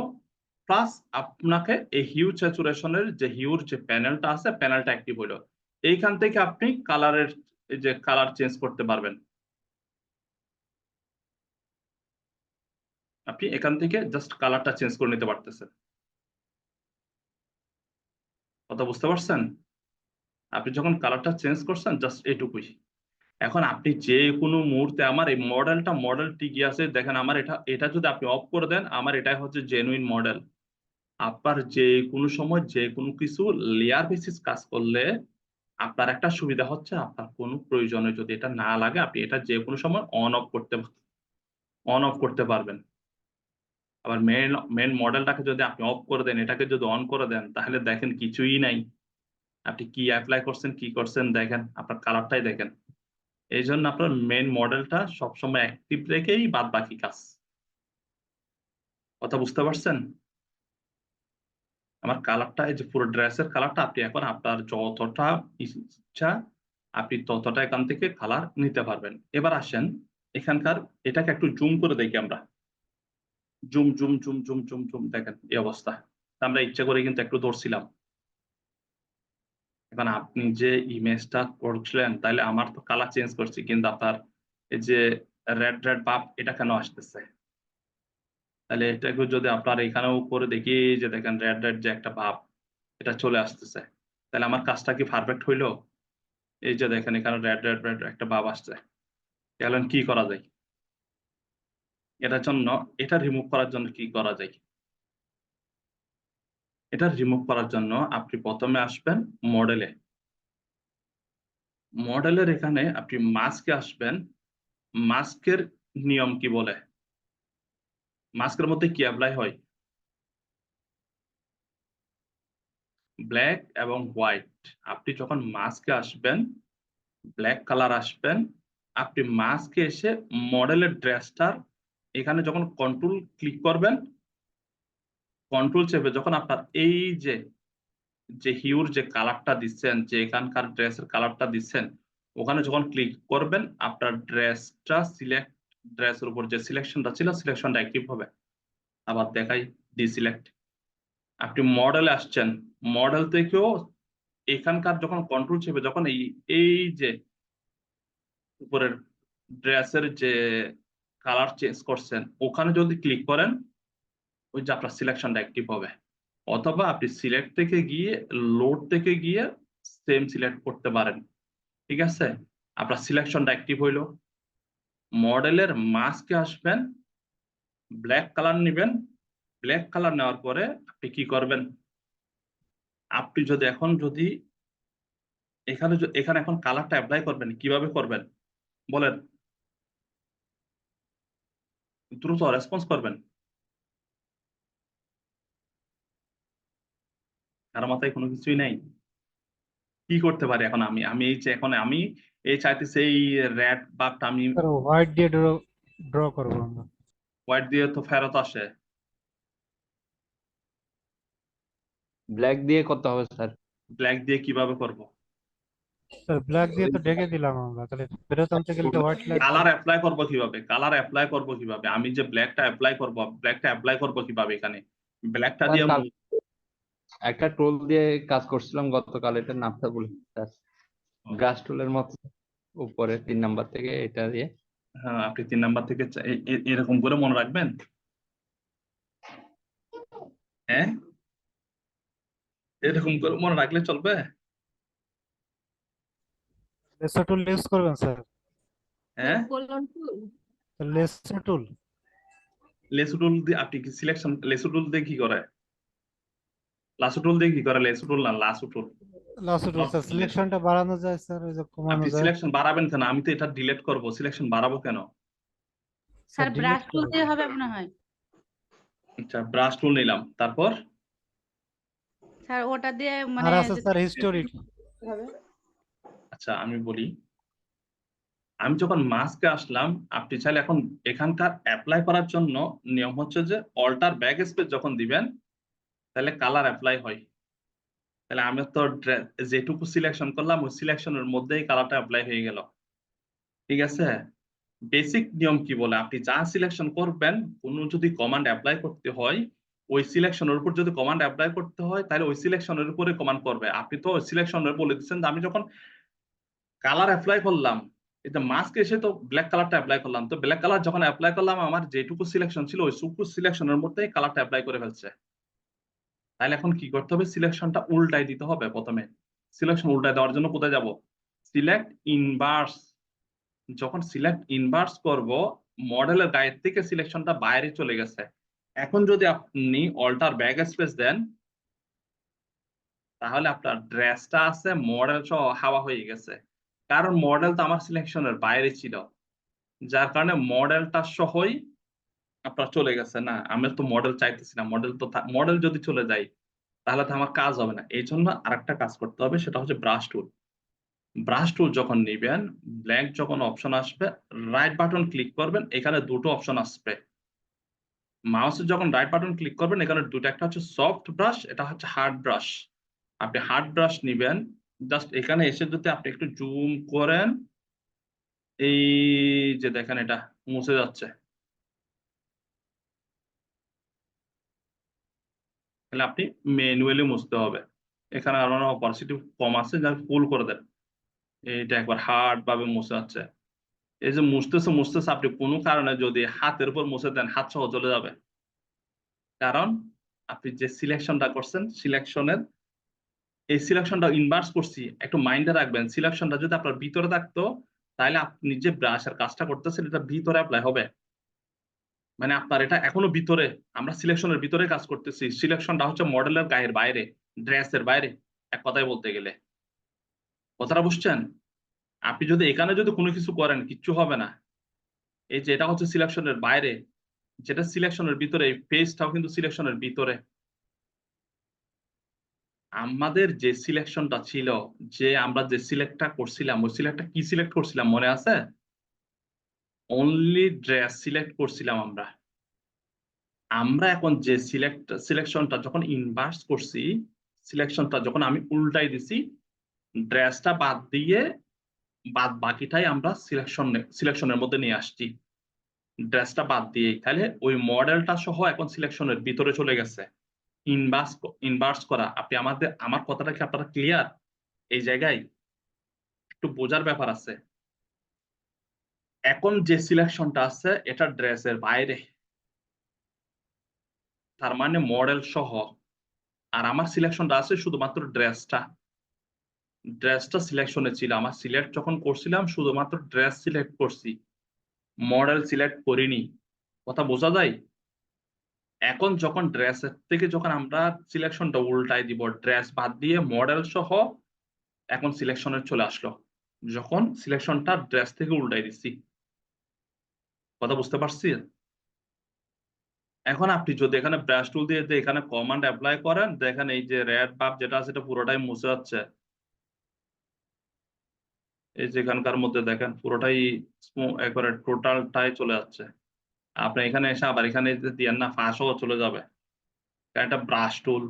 A: প্লাস আপনাকে এই হিউ স্যাচুরেশনের যে হিউর যে প্যানেলটা আছে, প্যানেলটা অ্যাক্টিভ হইলো। এইখান থেকে আপনি কালারের যে কালার চেঞ্জ করতে পারবেন। আপনি এখান থেকে জাস্ট কালারটা চেঞ্জ করে নিতে পারতেছেন। কথা বুঝতে পারছেন? আপনি যখন কালারটা চেঞ্জ করছেন জাস্ট এইটুকুই। এখন আপনি যে কোনো মুহূর্তে আমার এই মডেল ঠিকই আছে, দেখেন আমার এটা এটা যদি আপনি অফ করে দেন, আমার এটাই হচ্ছে জেনুইন মডেল। আপনার যে কোনো সময় যে কোনো কিছু লেয়ার বেসিস কাজ করলে আপনার একটা সুবিধা হচ্ছে, আপনার কোনো প্রয়োজনে যদি এটা না লাগে আপনি এটা যে কোনো সময় অন অফ করতে পারবেন। আবার মেন মডেলটাকে যদি আপনি অফ করে দেন, এটাকে যদি অন করে দেন, তাহলে দেখেন কিছুই নাই। আপনি কি অ্যাপ্লাই করছেন কি করছেন দেখেন, আপনার কালারটাই দেখেন। এই জন্য আপনার মেন মডেলটা সবসময় অ্যাক্টিভ রেখেই বাদ বাকি কাজ। কথা বুঝতে পারছেন? আমার কালারটা, এই যে পুরো ড্রেসের কালারটা আপনি এখন আপনার যতটা ইচ্ছা আপনি ততটা এখান থেকে কালার নিতে পারবেন। এবার আসেন এখানকার, এটাকে একটু জুম করে দেখি আমরা। Zoom zoom zoom zoom zoom zoom, দেখেন এই অবস্থা। আমরা ইচ্ছা করে কিন্তু একটু ধরছিলাম। এখন আপনি যে ইমেজটা করছিলেন, তাহলে আমার তো কালার চেঞ্জ করছি, কিন্তু আপনার এই যে রেড রেড ভাব এটা কেন আসতেছে? তাহলে এটাকে যদি আপনার এখানেও করে দেখি, যে দেখেন রেড রেড যে একটা ভাব এটা চলে আসতেছে, তাহলে আমার কাজটা কি পারফেক্ট হইলো? এই যে দেখেন এখানে রেড রেড রেড একটা ভাব আসছে। তাহলে কি করা যায় এটার জন্য? এটা রিমুভ করার জন্য কি করা যায়? এটা রিমুভ করার জন্য আপনি প্রথমে আসবেন মডেলে। মডেলের এখানে আপনি মাস্কে আসবেন। মাস্কের নিয়ম কি বলে? মাস্কের মধ্যে কি অ্যাপ্লাই হয়? ব্ল্যাক এবং হোয়াইট। আপনি যখন মাস্কে আসবেন, ব্ল্যাক কালার আসবেন, আপনি মাস্কে এসে মডেলের ড্রেসটার এখানে যখন কন্ট্রোল ক্লিক করবেন, কন্ট্রোল চেপে যখন আপনার এই যে যে হিউর যে কালারটা দিচ্ছেন, যে এখানকার ড্রেসের কালারটা দিচ্ছেন, ওখানে যখন ক্লিক করবেন আপনার ড্রেসটা সিলেক্ট ড্রেসের উপর যে সিলেকশনটা ছিল সিলেকশনটা অ্যাক্টিভ হবে। আবার দেখাই ডিসিলেক্ট। আপনি মডেলে আসছেন, মডেল থেকেও এখানকার যখন কন্ট্রোল চেপে যখন এই যে উপরের ড্রেসের যে কালার চেঞ্জ করছেন ওখানে যদি ক্লিক করেন ওই যে আপনার সিলেকশনটা অ্যাক্টিভ হবে। অথবা আপনি সিলেক্ট থেকে গিয়ে লোড থেকে গিয়ে সেম সিলেক্ট করতে পারেন। ঠিক আছে, আপনার সিলেকশনটা অ্যাক্টিভ হইলো। মডেলের মাস্কে আসবেন, ব্ল্যাক কালার নেবেন। ব্ল্যাক কালার নেওয়ার পরে আপনি কি করবেন, আপনি যদি এখানে এখন কালারটা অ্যাপ্লাই করবেন, কিভাবে করবেন বলেন, দ্রুত রেসপন্স করবেন। কারো মাথায় কোনো কিছুই নাই। কি করতে পারি এখন আমি এই যে এখন আমি এই চাইতেছি এই রেড বাঘটা আমি
D: স্যার হোয়াইট দিয়ে ড্র করবো আমরা।
A: হোয়াইট দিয়ে তো ফেরত আসে।
B: ব্ল্যাক দিয়ে করতে হবে স্যার।
A: ব্ল্যাক দিয়ে কিভাবে করব?
D: স্যার ব্ল্যাক দিয়ে তো ঢেকে দিলাম আমরা, তাহলে ফেরত আনতে গেলে হোয়াইট লাগবে।
A: কালার অ্যাপ্লাই করব কিভাবে? কালার অ্যাপ্লাই করব কিভাবে? আমি যে ব্ল্যাকটা অ্যাপ্লাই করব কিভাবে? এখানে ব্ল্যাকটা দিয়ে
B: একটা টুল দিয়ে কাজ করছিলাম গতকাল, এটার নামটা বলি স্যার, ব্রাশ টুলের মতো উপরে 3 নাম্বার থেকে এটা দিয়ে।
A: হ্যাঁ, আপনি 3 নাম্বার থেকে এরকম করে মনে রাখবেন। হ্যাঁ, এরকম করে মনে রাখলে চলবে?
D: লেসার টুল ইউজ করবেন স্যার?
A: হ্যাঁ,
D: লেসার টুল
A: লেসু টুল দিয়ে আপনি কি সিলেকশন, লেসু টুল দিয়ে কি করে? লাসু টুল দিয়ে কি করে? লেসু টুল না, লাসু টুল।
D: লাসো টুল স্যার, সিলেকশনটা বাড়ানো যায় স্যার, ওই যে কমানো
A: আপনি
D: যায়।
A: সিলেকশন বাড়াবেন কেন? আমি তো এটা ডিলিট করব, সিলেকশন বাড়াবো কেন?
E: স্যার
D: delete
E: ব্রাশ টুল
D: করবো।
E: দিয়ে হবে মনে হয়।
A: আচ্ছা, ব্রাশ টুল নিলাম, তারপর
E: স্যার ওটা দিয়ে
D: আর
E: মানে
D: আছে স্যার হিস্টোরি।
E: হবে।
A: আচ্ছা আমি বলি, আমি যখন মাস্কে আসলাম, আপনি চাইলে এখন এখানকার অ্যাপ্লাই করার জন্য নিয়ম হচ্ছে যে অল্টার ব্যাক স্পেস যখন দিবেন তাহলে কালার অ্যাপ্লাই হয়। তাহলে আমি তো যেটুকু সিলেকশন করলাম ওই সিলেকশনের মধ্যেই কালারটা অ্যাপ্লাই হয়ে গেল। ঠিক আছে, বেসিক নিয়ম কি বলে, আপনি যা সিলেকশন করবেন কোনো যদি কমান্ড অ্যাপ্লাই করতে হয় ওই সিলেকশনের উপর যদি কমান্ড অ্যাপ্লাই করতে হয় তাহলে ওই সিলেকশনের উপরে কমান্ড করবে। আপনি তো ওই সিলেকশনের বলে দিচ্ছেন যে আমি যখন কালার অ্যাপ্লাই করলাম, এটা মাস্ক এসে তো ব্ল্যাক কালারটা অ্যাপ্লাই করলাম, তো ব্ল্যাক কালার যখন অ্যাপ্লাই করলাম আমার যেটুকু সিলেকশন ছিল ওই টুকু সিলেকশনের মধ্যেই কালারটা অ্যাপ্লাই করে ফেলছে। তাহলে এখন কি করতে হবে, সিলেকশনটা উল্টাই দিতে হবে। প্রথমে সিলেকশন উল্টাই দেওয়ার জন্য কোথায় যাব, সিলেক্ট ইনভার্স। যখন সিলেক্ট ইনভার্স করব মডেলের গায়ের থেকে সিলেকশনটা বাইরে চলে গেছে। এখন যদি আপনি অল্টার ব্যাক স্পেস দেন তাহলে আপনার ড্রেসটা আছে মডেল সহ হাওয়া হয়ে গেছে, কারণ মডেল তো আমার সিলেকশনের বাইরে ছিল, যার কারণে মডেলটা সহই আপনার চলে গেছে। না, আমি তো মডেল চাইতেছি না, মডেল যদি চলে যায় তাহলে তো আমার কাজ হবে না। এই জন্য আরেকটা কাজ করতে হবে, সেটা হচ্ছে ব্রাশ টুল। ব্রাশ টুল যখন নিবেন, ব্ল্যাঙ্ক যখন অপশন আসবে রাইট বাটন ক্লিক করবেন, এখানে দুটো অপশন আসবে। মাউসে যখন রাইট বাটন ক্লিক করবেন এখানে দুটো, একটা হচ্ছে সফট ব্রাশ, এটা হচ্ছে হার্ড ব্রাশ। আপনি হার্ড ব্রাশ নিবেন, জাস্ট এখানে এসে যদি আপনি একটু জুম করেন এই যে দেখেন এটা মুছে যাচ্ছে। তাহলে আপনি ম্যানুয়ালি মুছতে হবে। এখানে আরো অপারসিটি কম আছে, যা ফুল করে দেন। এইটা একবার হার্ড ভাবে মুছে যাচ্ছে। এই যে মুছতেছে আপনি কোনো কারণে যদি হাতের উপর মুছে দেন হাত সহ চলে যাবে, কারণ আপনি যে সিলেকশনটা করছেন এই সিলেকশনটা ইনভার্স করছি। একটু মাইন্ডে রাখবেন, সিলেকশনটা যদি আপনার ভিতরে থাকতো তাহলে আপনি যে ব্রাশের কাজটা করতেছেন এটা ভিতরে অ্যাপ্লাই হবে। মানে আপনার এটা এখনো ভিতরে, আমরা সিলেকশনের ভিতরে কাজ করতেছি, সিলেকশনটা হচ্ছে মডেলের গায়ের বাইরে, ড্রেসের বাইরে, এক কথায় বলতে গেলে। কথাটা বুঝছেন? আপনি যদি এখানে যদি কোনো কিছু করেন কিচ্ছু হবে না। এই যে এটা হচ্ছে সিলেকশনের বাইরে, যেটা সিলেকশনের ভিতরে, এই পেজটাও কিন্তু সিলেকশনের ভিতরে। আমাদের যে সিলেকশনটা ছিল, যে আমরা যে সিলেক্টটা করছিলাম ওই সিলেক্টটা কি সিলেক্ট করছিলাম মনে আছে? অনলি ড্রেস সিলেক্ট করছিলাম আমরা। আমরা এখন যে সিলেকশনটা যখন ইনভার্স করছি, সিলেকশনটা যখন আমি উল্টাই দিছি, ড্রেসটা বাদ দিয়ে বাদ বাকিটাই আমরা সিলেকশনের মধ্যে নিয়ে আসছি। ড্রেসটা বাদ দিয়ে, তাহলে ওই মডেলটা সহ এখন সিলেকশনের ভিতরে চলে গেছে। ইনভার্স করা, আপনি আমার কথাটা কি আপনারা ক্লিয়ার? এই জায়গায় একটু বোঝার ব্যাপার আছে। এখন যে সিলেকশনটা আছে এটা ড্রেসের বাইরে, তার মানে মডেল সহ। আর আমার সিলেকশনটা আছে শুধুমাত্র ড্রেসটা সিলেকশনে ছিল। আমার সিলেক্ট যখন করছিলাম শুধুমাত্র ড্রেস সিলেক্ট করছি, মডেল সিলেক্ট করিনি। কথা বোঝা যায়? এখন যখন ড্রেসের থেকে যখন আমরা সিলেকশনটা উল্টাই দিব, ড্রেস বাদ দিয়ে মডেল সহ এখন সিলেকশনে চলে আসলো, যখন সিলেকশনটা ড্রেস থেকে উল্টাই দিচ্ছি। কথা বুঝতে পারছি? এখন আপনি যদি এখানে ব্রাশ টুল দিয়ে এখানে কমান্ড অ্যাপ্লাই করেন, দেখেন এই যে রেড বাব যেটা আছে এটা পুরোটাই মুছে যাচ্ছে। এই যে এখানকার মধ্যে দেখেন পুরোটাই একবারে টোটালটাই চলে যাচ্ছে। আপনি এখানে এসে আবার এখানে দিয়ে না, ফাঁসও চলে যাবে। কারণ এটা ব্রাশ টুল,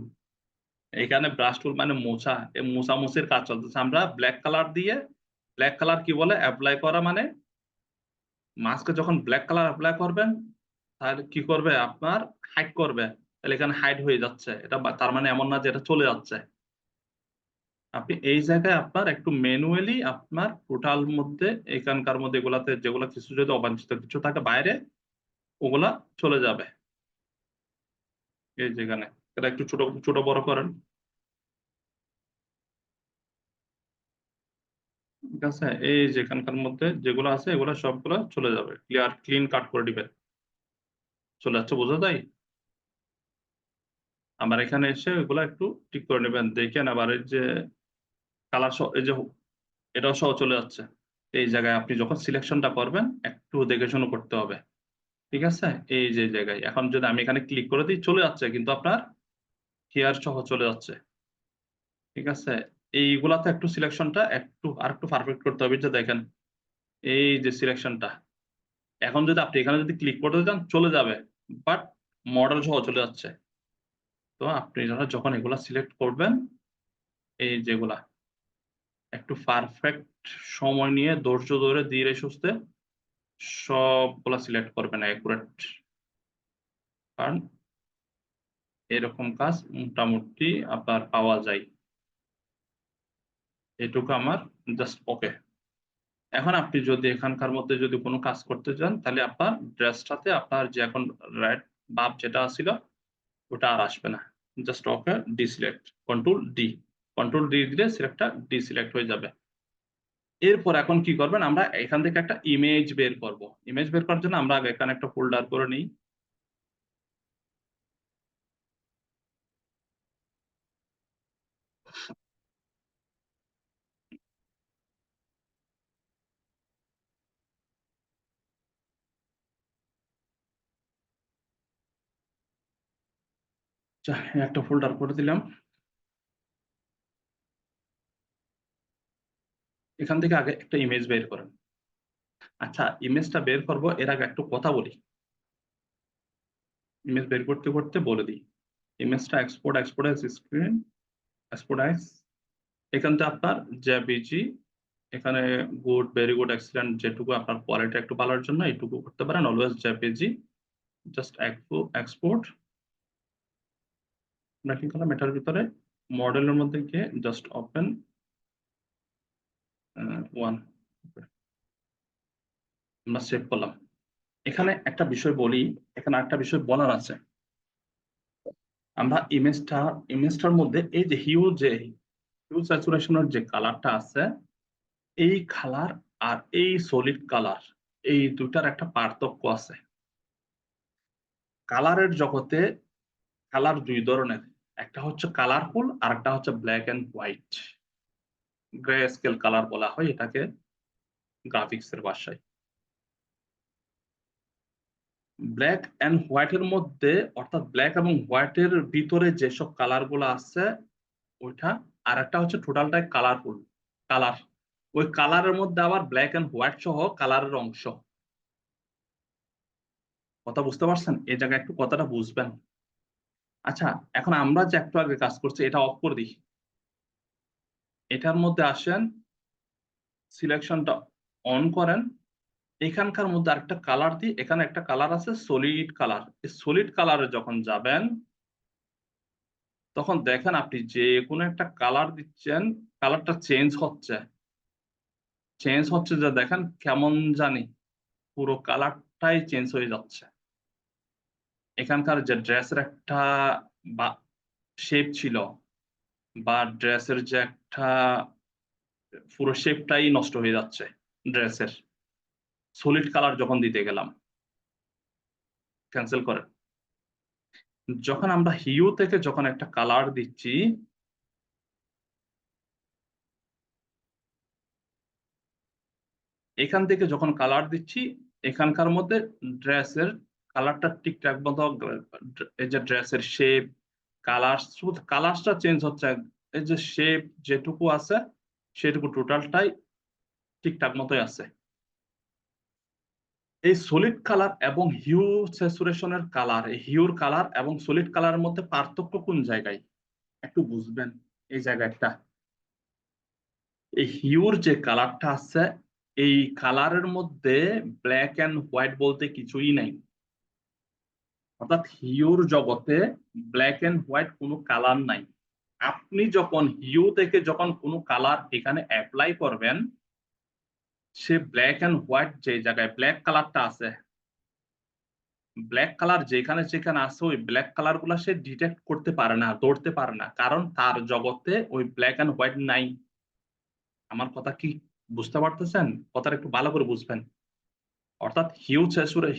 A: এখানে ব্রাশ টুল মানে মোছা, এই মোছামুছির কাজ চলতেছে। আমরা ব্ল্যাক কালার কি বলে অ্যাপ্লাই করা, মানে মাস্কে যখন ব্ল্যাক কালার অ্যাপ্লাই করবেন তাহলে কি করবে, আপনার হাইড করবে। তাহলে এখানে হাইড হয়ে যাচ্ছে, এটা তার মানে এমন না যে এটা চলে যাচ্ছে। আপনি এই জায়গায় আপনার একটু ম্যানুয়ালি আপনার টোটাল মধ্যে এখানকার মধ্যে এগুলাতে যেগুলো কিছু যদি অবাঞ্ছিত কিছু থাকে বাইরে, ওগুলা চলে যাবে। এই যেখানে এটা একটু ছোট ছোট বড় করেন, ঠিক আছে? এই যেখানকার মধ্যে যেগুলো আছে এগুলো সবগুলো চলে যাবে, ক্লিন কাট করে দিবেন। চলে যাচ্ছে, বোঝা যায়? আবার এখানে এসে এগুলো একটু ঠিক করে নেবেন, দেখেন আবার এই যে কালার এই যে এটাও সহ চলে যাচ্ছে। এই জায়গায় আপনি যখন সিলেকশনটা করবেন একটু দেখে শুনে করতে হবে, ঠিক আছে? এই যে জায়গায় এখন যদি আমি এখানে ক্লিক করে দিই চলে যাচ্ছে, কিন্তু আপনার হেয়ার সহ চলে যাচ্ছে, ঠিক আছে? এইগুলাতে একটু সিলেকশনটা আর একটু পারফেক্ট করতে হবে। যে দেখেন এই যে সিলেকশনটা, এখন যদি আপনি এখানে যদি ক্লিক করতে চান চলে যাবে, বাট মডেল সহ চলে যাচ্ছে। তো আপনি যখন এগুলা সিলেক্ট করবেন, এই যেগুলা একটু পারফেক্ট সময় নিয়ে ধৈর্য ধরে ধীরে সুস্থে সবগুলা সিলেক্ট করবেন অ্যাকুরেট, কারণ এরকম কাজ মোটামুটি আপনার পাওয়া যায়। এটুকু আমার জাস্ট ওকে। এখন আপনি যদি এখানকার মধ্যে যদি কোনো কাজ করতে চান তাহলে আপনার ড্রেসটাতে আপনার যে এখন রেড বাব যেটা ছিল ওটা আর আসবে না। Just okay deselect, control D দিলে সিলেক্টটা ডিসিলেক্ট হয়ে যাবে। এরপর এখন কি করবেন, আমরা এখান থেকে একটা ইমেজ বের করব। ইমেজ বের করার জন্য আমরা আগে এখানে একটা ফোল্ডার করে নিই। একটা ফোল্ডার করে দিলাম। এখান থেকে আগে একটা ইমেজ বের করেন। আচ্ছা, ইমেজটা বের করব এর আগে একটু কথা বলি। ইমেজ বের করতে করতে বলে দিই, ইমেজটা export S screen, export S, এখানটা আপনার জেপিজি, এখানে গুড, ভেরি গুড, এক্সিলেন্ট, যেটুকু আপনার কোয়ালিটি একটু ভালোর জন্য এইটুকু করতে পারেন। Always JPG, just export. আমরা কি করলাম, এটার ভিতরে মডেলের মধ্যে গিয়ে জাস্ট ওপেন ওয়ান, আমরা সেভ করলাম। এখানে একটা বিষয় বলি, এখানে একটা বিষয় বলার আছে। আমরা ইমেজটার মধ্যে এই যে হিউজ স্যাচুরেশনের যে কালারটা আছে, এই কালার আর এই সলিড কালার, এই দুটার একটা পার্থক্য আছে। কালারের জগতে কালার দুই ধরনের, একটা হচ্ছে কালারফুল আর একটা হচ্ছে black and white. Grey scale colour বলা হয় এটাকে গ্রাফিক্সের ভাষায়। ব্ল্যাক এন্ড হোয়াইটের মধ্যে, অর্থাৎ ব্ল্যাক এবং হোয়াইটের ভিতরে যেসব কালার গুলো আছে ওইটা, আর একটা হচ্ছে টোটালটাই কালারফুল কালার। ওই কালারের মধ্যে আবার ব্ল্যাক এন্ড হোয়াইট সহ কালারের অংশ। কথা বুঝতে পারছেন? এই জায়গায় একটু কথাটা বুঝবেন। আচ্ছা, এখন আমরা যে একটু আগে কাজ করছি এটা অফ করে দিই। এটার মধ্যে আসেন, সিলেকশনটা অন করেন, এখানকার মধ্যে আরেকটা কালার দিই, এখানে একটা কালার আছে সলিড কালার। এই সলিড কালারে যখন যাবেন তখন দেখেন আপনি যে কোনো একটা কালার দিচ্ছেন, কালারটা চেঞ্জ হচ্ছে যে দেখেন কেমন জানি পুরো কালারটাই চেঞ্জ হয়ে যাচ্ছে। এখানকার যে ড্রেসের একটা বা শেপ ছিল বা ড্রেসের যে একটা পুরো শেপটাই নষ্ট হয়ে যাচ্ছে ড্রেসের। সলিড কালার যখন দিতে গেলাম, ক্যান্সেল করেন। যখন আমরা হিউ থেকে যখন একটা কালার দিচ্ছি, এখান থেকে যখন কালার দিচ্ছি, এখানকার মধ্যে ড্রেসের কালারটা ঠিকঠাক মতো, এই যে ড্রেসের শেপ, কালার, শুধু কালারটা চেঞ্জ হচ্ছে। এই যে শেপ যেটুকু আছে সেটুকু টোটালটাই ঠিকঠাক মতোই আছে। এই সলিড কালার এবং হিউ স্যাচুরেশনের কালার, এই হিউর কালার এবং সলিড কালারের মধ্যে পার্থক্য কোন জায়গায় একটু বুঝবেন। এই জায়গাটা, এই হিউর যে কালারটা আছে, এই কালারের মধ্যে ব্ল্যাক এন্ড হোয়াইট বলতে কিছুই নাই। অর্থাৎ হিউর জগতে ব্ল্যাক এন্ড হোয়াইট কোনো কালার নাই। আপনি যখন হিউ থেকে যখন কোনো কালার এখানে অ্যাপ্লাই করবেন, সে ব্ল্যাক এন্ড হোয়াইট যে জায়গায় ব্ল্যাক কালারটা আছে, ব্ল্যাক কালার যেখানে যেখানে আছে ওই ব্ল্যাক কালার গুলা সে ডিটেক্ট করতে পারে না, ধরতে পারে না, কারণ তার জগতে ওই ব্ল্যাক এন্ড হোয়াইট নাই। আমার কথা কি বুঝতে পারতেছেন? কথাটা একটু ভালো করে বুঝবেন। অর্থাৎ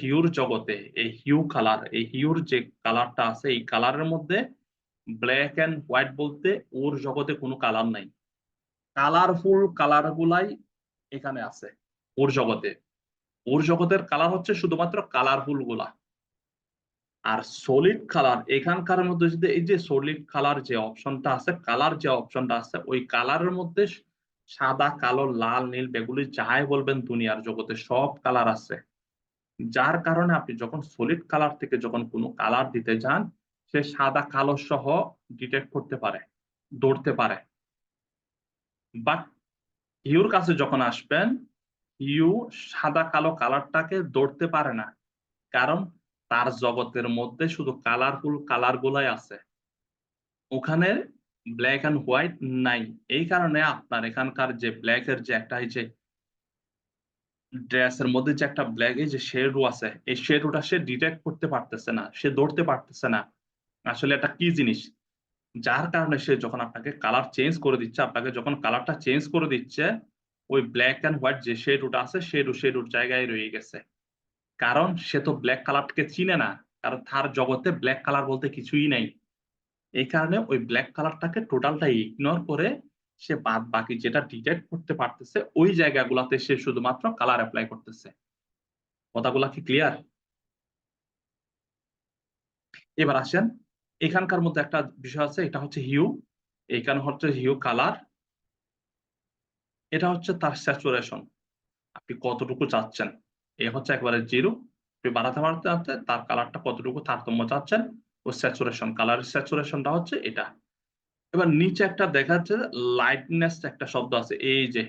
A: হিউর জগতে এই হিউ কালার, এই হিউর যে কালারটা আছে, এই কালারের মধ্যে ব্ল্যাক এন্ড হোয়াইট বলতে ওর জগতে কোনো কালার নাই। কালারফুল কালার গুলাই এখানে আছে ওর জগতে। ওর জগতের কালার হচ্ছে শুধুমাত্র কালারফুল গুলা। আর সলিড কালার এখানকার মধ্যে যদি এই যে সলিড কালার যে অপশনটা আছে, কালার যে অপশনটা আছে, ওই কালারের মধ্যে সাদা, কালো, লাল, নীল, বেগুনি যাই বলবেন দুনিয়ার জগতে সব কালার আছে। যার কারণে আপনি যখন সলিড কালার থেকে যখন কোনো কালার দিতে যান, সে সাদা কালো সহ ডিটেক্ট করতে পারে, ধরতে পারে। বাট হিউর কাছে যখন আসবেন, হিউ সাদা কালো কালারটাকে ধরতে পারে না, কারণ তার জগতের মধ্যে শুধু কালারফুল কালার গুলাই আছে, ওখানে ব্ল্যাক এন্ড হোয়াইট নাই। এই কারণে আপনার এখানকার যে ব্ল্যাক এর যে একটা এই যে ড্রেসের মধ্যে যে একটা ব্ল্যাক এই যে শেডো আছে, এই শেডোটা সে ডিটেক্ট করতে পারতেছে না, সে ধরতে পারতেছে না আসলে এটা কি জিনিস। যার কারণে সে যখন আপনাকে কালার চেঞ্জ করে দিচ্ছে, আপনাকে যখন কালারটা চেঞ্জ করে দিচ্ছে, ওই ব্ল্যাক এন্ড হোয়াইট যে শেডোটা আছে, শেডোর জায়গায় রয়ে গেছে। কারণ সে তো ব্ল্যাক কালারকে চিনে না, কারণ তার জগতে ব্ল্যাক কালার বলতে কিছুই নাই। এই কারণে ওই ব্ল্যাক কালারটাকে টোটালটা ইগনোর করে সে বাদ বাকি যেটা ডিটেক্ট করতে পারতেছে, ওই জায়গাগুলোতে সে শুধুমাত্র কালার অ্যাপ্লাই করতেছে। কথাগুলা কি ক্লিয়ার? এবার আসেন, এখানকার মধ্যে একটা বিষয় আছে, এটা হচ্ছে হিউ। এখানে হচ্ছে হিউ কালার, এটা হচ্ছে তার স্যাচুরেশন, আপনি কতটুকু চাচ্ছেন। এ হচ্ছে একবারে জিরো, আপনি বাড়াতে বাড়াতে বাড়াতে তার কালারটা কতটুকু তারতম্য চাচ্ছেন, ও স্যাচুরেশন, কালারের স্যাচুরেশনটা হচ্ছে এটা। এবার নিচে একটা দেখা যাচ্ছে লাইটনেস একটা শব্দ আছে, এই যে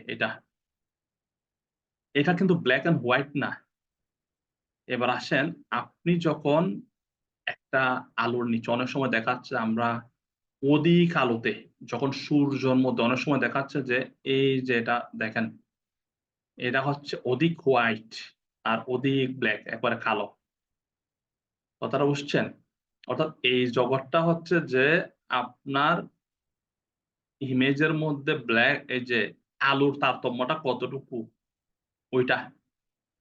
A: এটা কিন্তু ব্ল্যাক এন্ড হোয়াইট না। এবার আসেন, আপনি যখন একটা আলোর নিচে অনেক সময় দেখাচ্ছে আমরা অধিক আলোতে, যখন সূর্যের মধ্যে অনেক সময় দেখাচ্ছে যে এই যে এটা দেখেন, এটা হচ্ছে অধিক হোয়াইট আর অধিক ব্ল্যাক, একবারে কালো। কথাটা বুঝছেন? অর্থাৎ এই জগৎটা হচ্ছে যে আপনার ইমেজের মধ্যে ব্ল্যাক এই যে আলোর তারতম্যটা কতটুকু, ওইটা।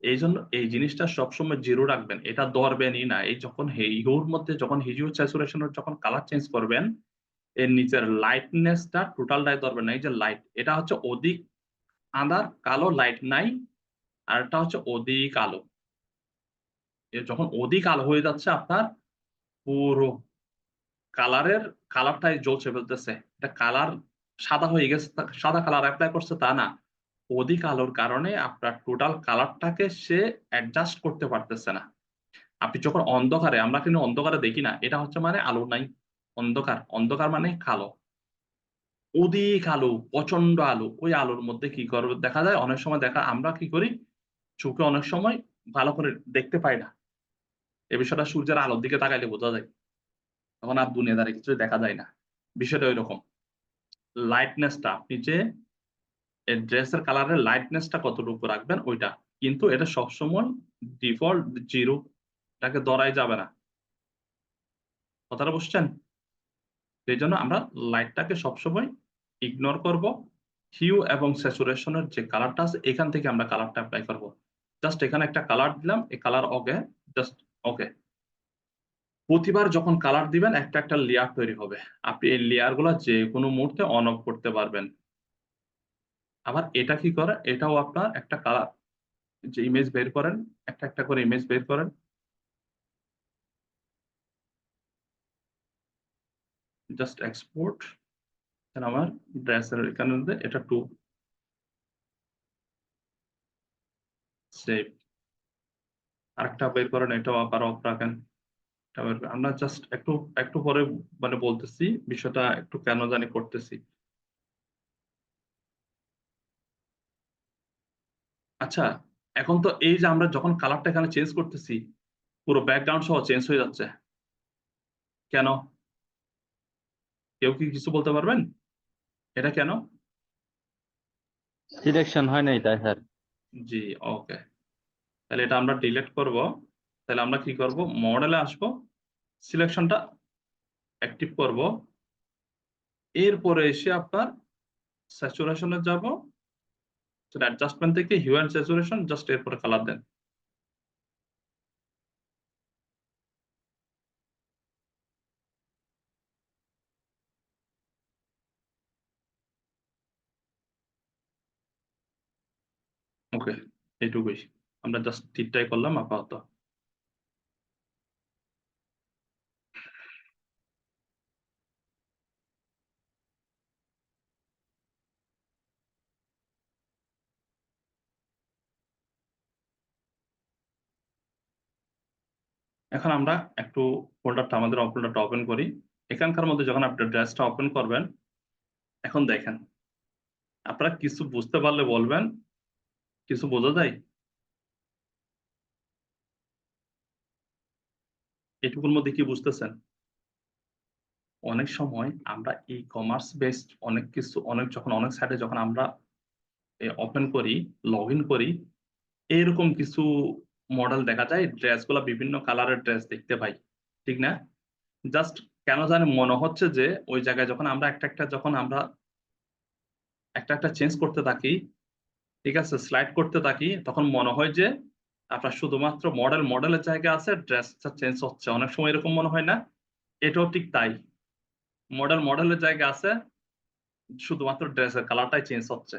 A: এই জন্য এই জিনিসটা সবসময় জিরো রাখবেন, এটা ধরবেনই না। এই যখন হিউর মধ্যে যখন হিউ স্যাচুরেশনের যখন কালার চেঞ্জ করবেন, এর নিচের লাইটনেসটা টোটালটাই ধরবেন না। এই যে লাইট, এটা হচ্ছে অধিক আঁধার কালো, লাইট নাই। আর এটা হচ্ছে অধিক আলো। যখন অধিক আলো হয়ে যাচ্ছে, আপনার পুরো কালারটাই জ্বলছে ফেলতেছে, এটা কালার সাদা হয়ে গেছে, সাদা কালার অ্যাপ্লাই করছে তা না, অধিক আলোর কারণে আপনার টোটাল কালারটাকে সে অ্যাডজাস্ট করতে পারতেছে না। আপনি যখন অন্ধকারে, আমরা কিন্তু অন্ধকারে দেখি না, এটা হচ্ছে মানে আলো নাই, অন্ধকার। অন্ধকার মানে কালো, অধিক আলো, প্রচন্ড আলো। ওই আলোর মধ্যে কি করবে দেখা যায়, অনেক সময় আমরা কি করি, চোখে অনেক সময় ভালো করে দেখতে পাই না। এই বিষয়টা সূর্যের আলোর দিকে তাকাইলে বোঝা যায়। তখন আর দুনিয়াদারি কিছু দেখা যায় না। বিষয়টা ঐরকম। লাইটনেসটা আপনি যে ড্রেসের কালারের লাইটনেসটা কতটুকু রাখবেন ওইটা। কিন্তু এটা সবসময় ডিফল্ট 0 টাকে ধরাই যাবে না। কথাটা বুঝছেন? এইজন্য আমরা লাইটটাকে সবসময় ইগনোর করব। হিউ এবং স্যাচুরেশন এর যে কালারটা আছে এখান থেকে আমরা কালারটা এপ্লাই করব। জাস্ট এখানে একটা কালার দিলাম, এই কালার ওকে, জাস্ট ওকে। প্রতিবার যখন কালার দিবেন একটা লেয়ার তৈরি হবে। আপনি এই লেয়ার গুলা যেকোনো মুহূর্তে অন অফ করতে পারবেন। আবার এটা কি করে? এটাও আপনার একটা কালার যে ইমেজ বের করেন, একটা করে ইমেজ বের করেন। Just export. আমার ড্রেসের এখানে এটা 2 সেভ। আরেকটা বের করেন, এটাও আবার অফ রাখেন। আমরা জাস্ট একটু পরে মানে বলতেছি বিষয়টা একটু কেন জানি করতেছি। আচ্ছা, এখন তো এই যে আমরা যখন কালারটা এখানে চেঞ্জ করতেছি, পুরো ব্যাকগ্রাউন্ড সহ চেঞ্জ হয়ে যাচ্ছে। কেন? কেউ কি কিছু বলতে পারবেন? এটা কেন?
B: সিলেকশন হয় নাই তাই স্যার।
A: জি, ওকে। তাহলে এটা আমরা ডিলিট করব। তাহলে আমরা কি করব? মডেলে আসবো, সিলেকশনটা অ্যাক্টিভ করব। এরপরে এসে আপনার স্যাচুরেশনে যাব। অ্যাডজাস্টমেন্ট থেকে হিউ অ্যান্ড স্যাচুরেশন, জাস্ট এরপরে কালার দেন। ওকে, এইটুকুই। আমরা জাস্ট ঠিকটাই করলাম আপাতত। এখন আমরা একটু ফোল্ডারটা আমাদের ফোল্ডারটা ওপেন করি। এখানকার মধ্যে যখন আপনি ড্রেসটা ওপেন করবেন, এখন দেখেন আপনারা কিছু বুঝতে পারলে বলবেন, কিছু বোঝা যায়? এটুকুর মধ্যে কি বুঝতেছেন? অনেক সময় আমরা ই কমার্স বেসড অনেক কিছু অনেক সাইটে যখন আমরা ওপেন করি, লগ ইন করি, এরকম কিছু মডেল দেখা যায়, ড্রেসগুলো বিভিন্ন কালারের ড্রেস দেখতে পাই। ঠিক না? জাস্ট কেন জানি মনে হচ্ছে যে ওই জায়গায় যখন আমরা একটা চেঞ্জ করতে থাকি, ঠিক আছে, স্লাইড করতে থাকি, তখন মনে হয় যে আপনার শুধুমাত্র মডেলের জায়গা আছে, ড্রেসটা চেঞ্জ হচ্ছে। অনেক সময় এরকম মনে হয় না? এটাও ঠিক তাই। মডেলের জায়গা আছে, শুধুমাত্র ড্রেসের কালারটাই চেঞ্জ হচ্ছে।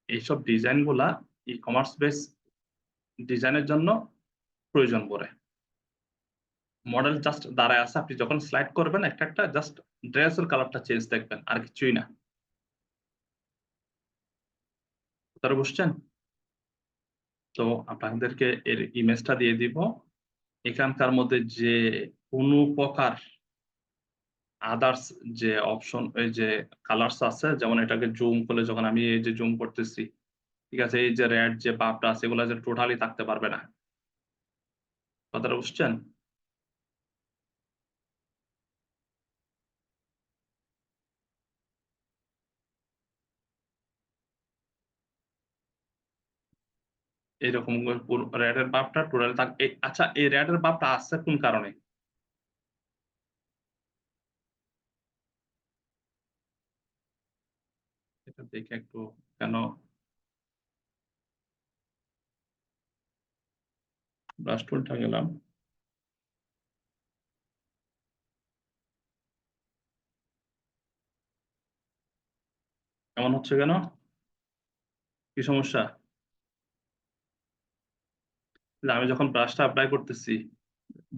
A: এইসব ডিজাইন গুলা ই কমার্স বেস ডিজাইনের জন্য প্রয়োজন পড়ে। মডেল জাস্ট দাঁড়ায় আছে, আপনি যখন স্লাইড করবেন একটা জাস্ট ড্রেসের কালারটা চেঞ্জ দেখবেন, আর কিছুই না। তারা বুঝছেন? তো আপনাদেরকে এর ইমেজটা দিয়ে দিব। এখানকার মধ্যে যে কোনো প্রকার আদার্স যে অপশন, এই যে কালার্স আছে, যেমন এটাকে জুম করলে যখন আমি এই যে জুম করতেছি, ঠিক আছে, এই যে রেড যে বাফটা আছে এগুলো যে টোটালি থাকতে পারবে না। কথাটা বুঝছেন? এরকম রেড এর বাফটা টোটালি থাক। আচ্ছা, এই রেড এর বাফটা আসছে কোন কারণে? এটা দেখে একটু কেন ব্রাশ টুলটা গেলাম। এমন হচ্ছে কেন? কি সমস্যা? যে আমি যখন ব্রাশটা অ্যাপ্লাই করতেছি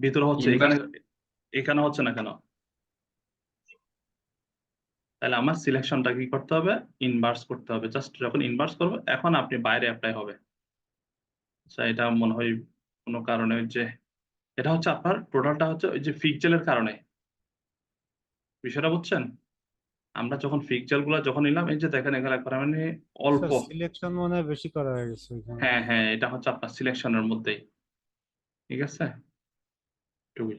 A: ভিতরে হচ্ছে, এখানে হচ্ছে না কেন? তাহলে আমার সিলেকশনটা কি করতে হবে? ইনভার্স করতে হবে। জাস্ট যখন ইনভার্স করবো, এখন আপনি বাইরে অ্যাপ্লাই হবে। আচ্ছা, এটা মনে হয় কোনো কারণে যে এটা হচ্ছে আপনার টোটালটা হচ্ছে ওই যে পিক্সেলের কারণে। বিষয়টা বুঝছেন? আমরা যখন পিক্সেল গুলা যখন নিলাম, এই যে দেখেন এখানে একবার মানে অল্প,
D: স্যার সিলেকশন মনে হয় বেশি করা হয়ে গেছে এখানে।
A: হ্যাঁ হ্যাঁ, এটা হচ্ছে আপনার সিলেকশনের মধ্যেই, ঠিক আছে। এটুকুই।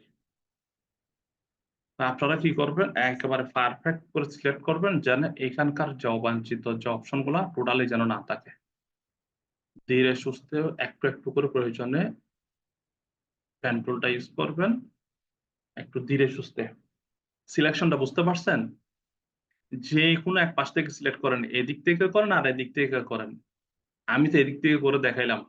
A: তা আপনারা কি করবেন, একেবারে পারফেক্ট করে সিলেক্ট করবেন যেন এখানকার যে অবাঞ্ছিত যে অপশন গুলা টোটালি যেন না থাকে। ধীরে সুস্থে একটু একটু করে প্রয়োজনে পেন টুলটা ইউজ করবেন, একটু ধীরে সুস্থে। সিলেকশনটা বুঝতে পারছেন? যে কোনো এক পাশ থেকে সিলেক্ট করেন, এদিক থেকে করেন আর এদিক থেকে করেন। আমি তো এদিক থেকে করে দেখাইলাম।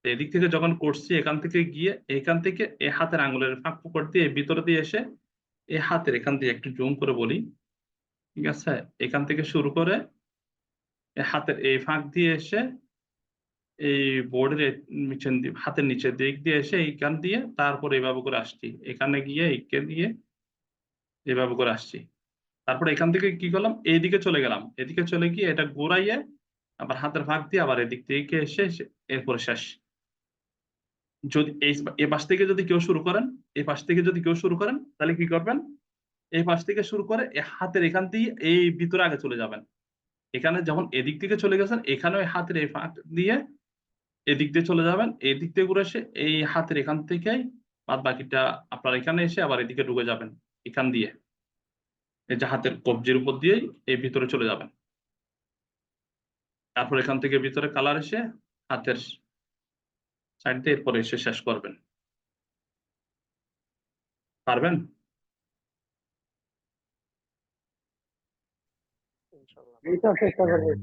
A: তো এদিক থেকে যখন করছি, এখান থেকে গিয়ে এখান থেকে এই হাতের আঙ্গুলের ফাঁক ফোকর দিয়ে ভিতরে দিয়ে এসে এই হাতের এখান দিয়ে একটু জুম করে বলি, ঠিক আছে, এখান থেকে শুরু করে এই হাতের এই ফাঁক দিয়ে এসে এই বোর্ডের হাতের নিচের দিক দিয়ে এসে এইখান দিয়ে তারপর এইভাবে করে আসছি, এখানে গিয়ে একে দিয়ে এইভাবে করে আসছি। তারপরে এখান থেকে কি করলাম, এইদিকে চলে গেলাম, এদিকে চলে গিয়ে এটা ঘুরাইয়ে আবার হাতের ফাঁক দিয়ে আবার এদিক থেকে এসে এরপরে শেষ। যদি এই পাশ থেকে যদি কেউ শুরু করেন, এই পাশ থেকে যদি কেউ শুরু করেন, তাহলে কি করবেন, এই পাশ থেকে শুরু করে এই হাতের এখান দিয়ে এই ভিতরে আগে চলে যাবেন। এখানে যখন এদিক থেকে চলে গেছেন, এখানে ওই হাতের এই ফাঁক দিয়ে এদিক দিয়ে চলে যাবেন, এদিক দিয়ে ঘুরে এসে এই হাতের এখান থেকেই বাদ বাকিটা আপনার এখানে এসে আবার এদিকে ঢুকে যাবেন, এখান দিয়ে এই যে হাতের কবজির উপর দিয়েই এই ভিতরে চলে যাবেন। তারপর এখান থেকে ভিতরে কালার এসে হাতের সাইড দিয়ে এরপরে এসে শেষ করবেন। পারবেন?
F: এইটা চেষ্টা করবো।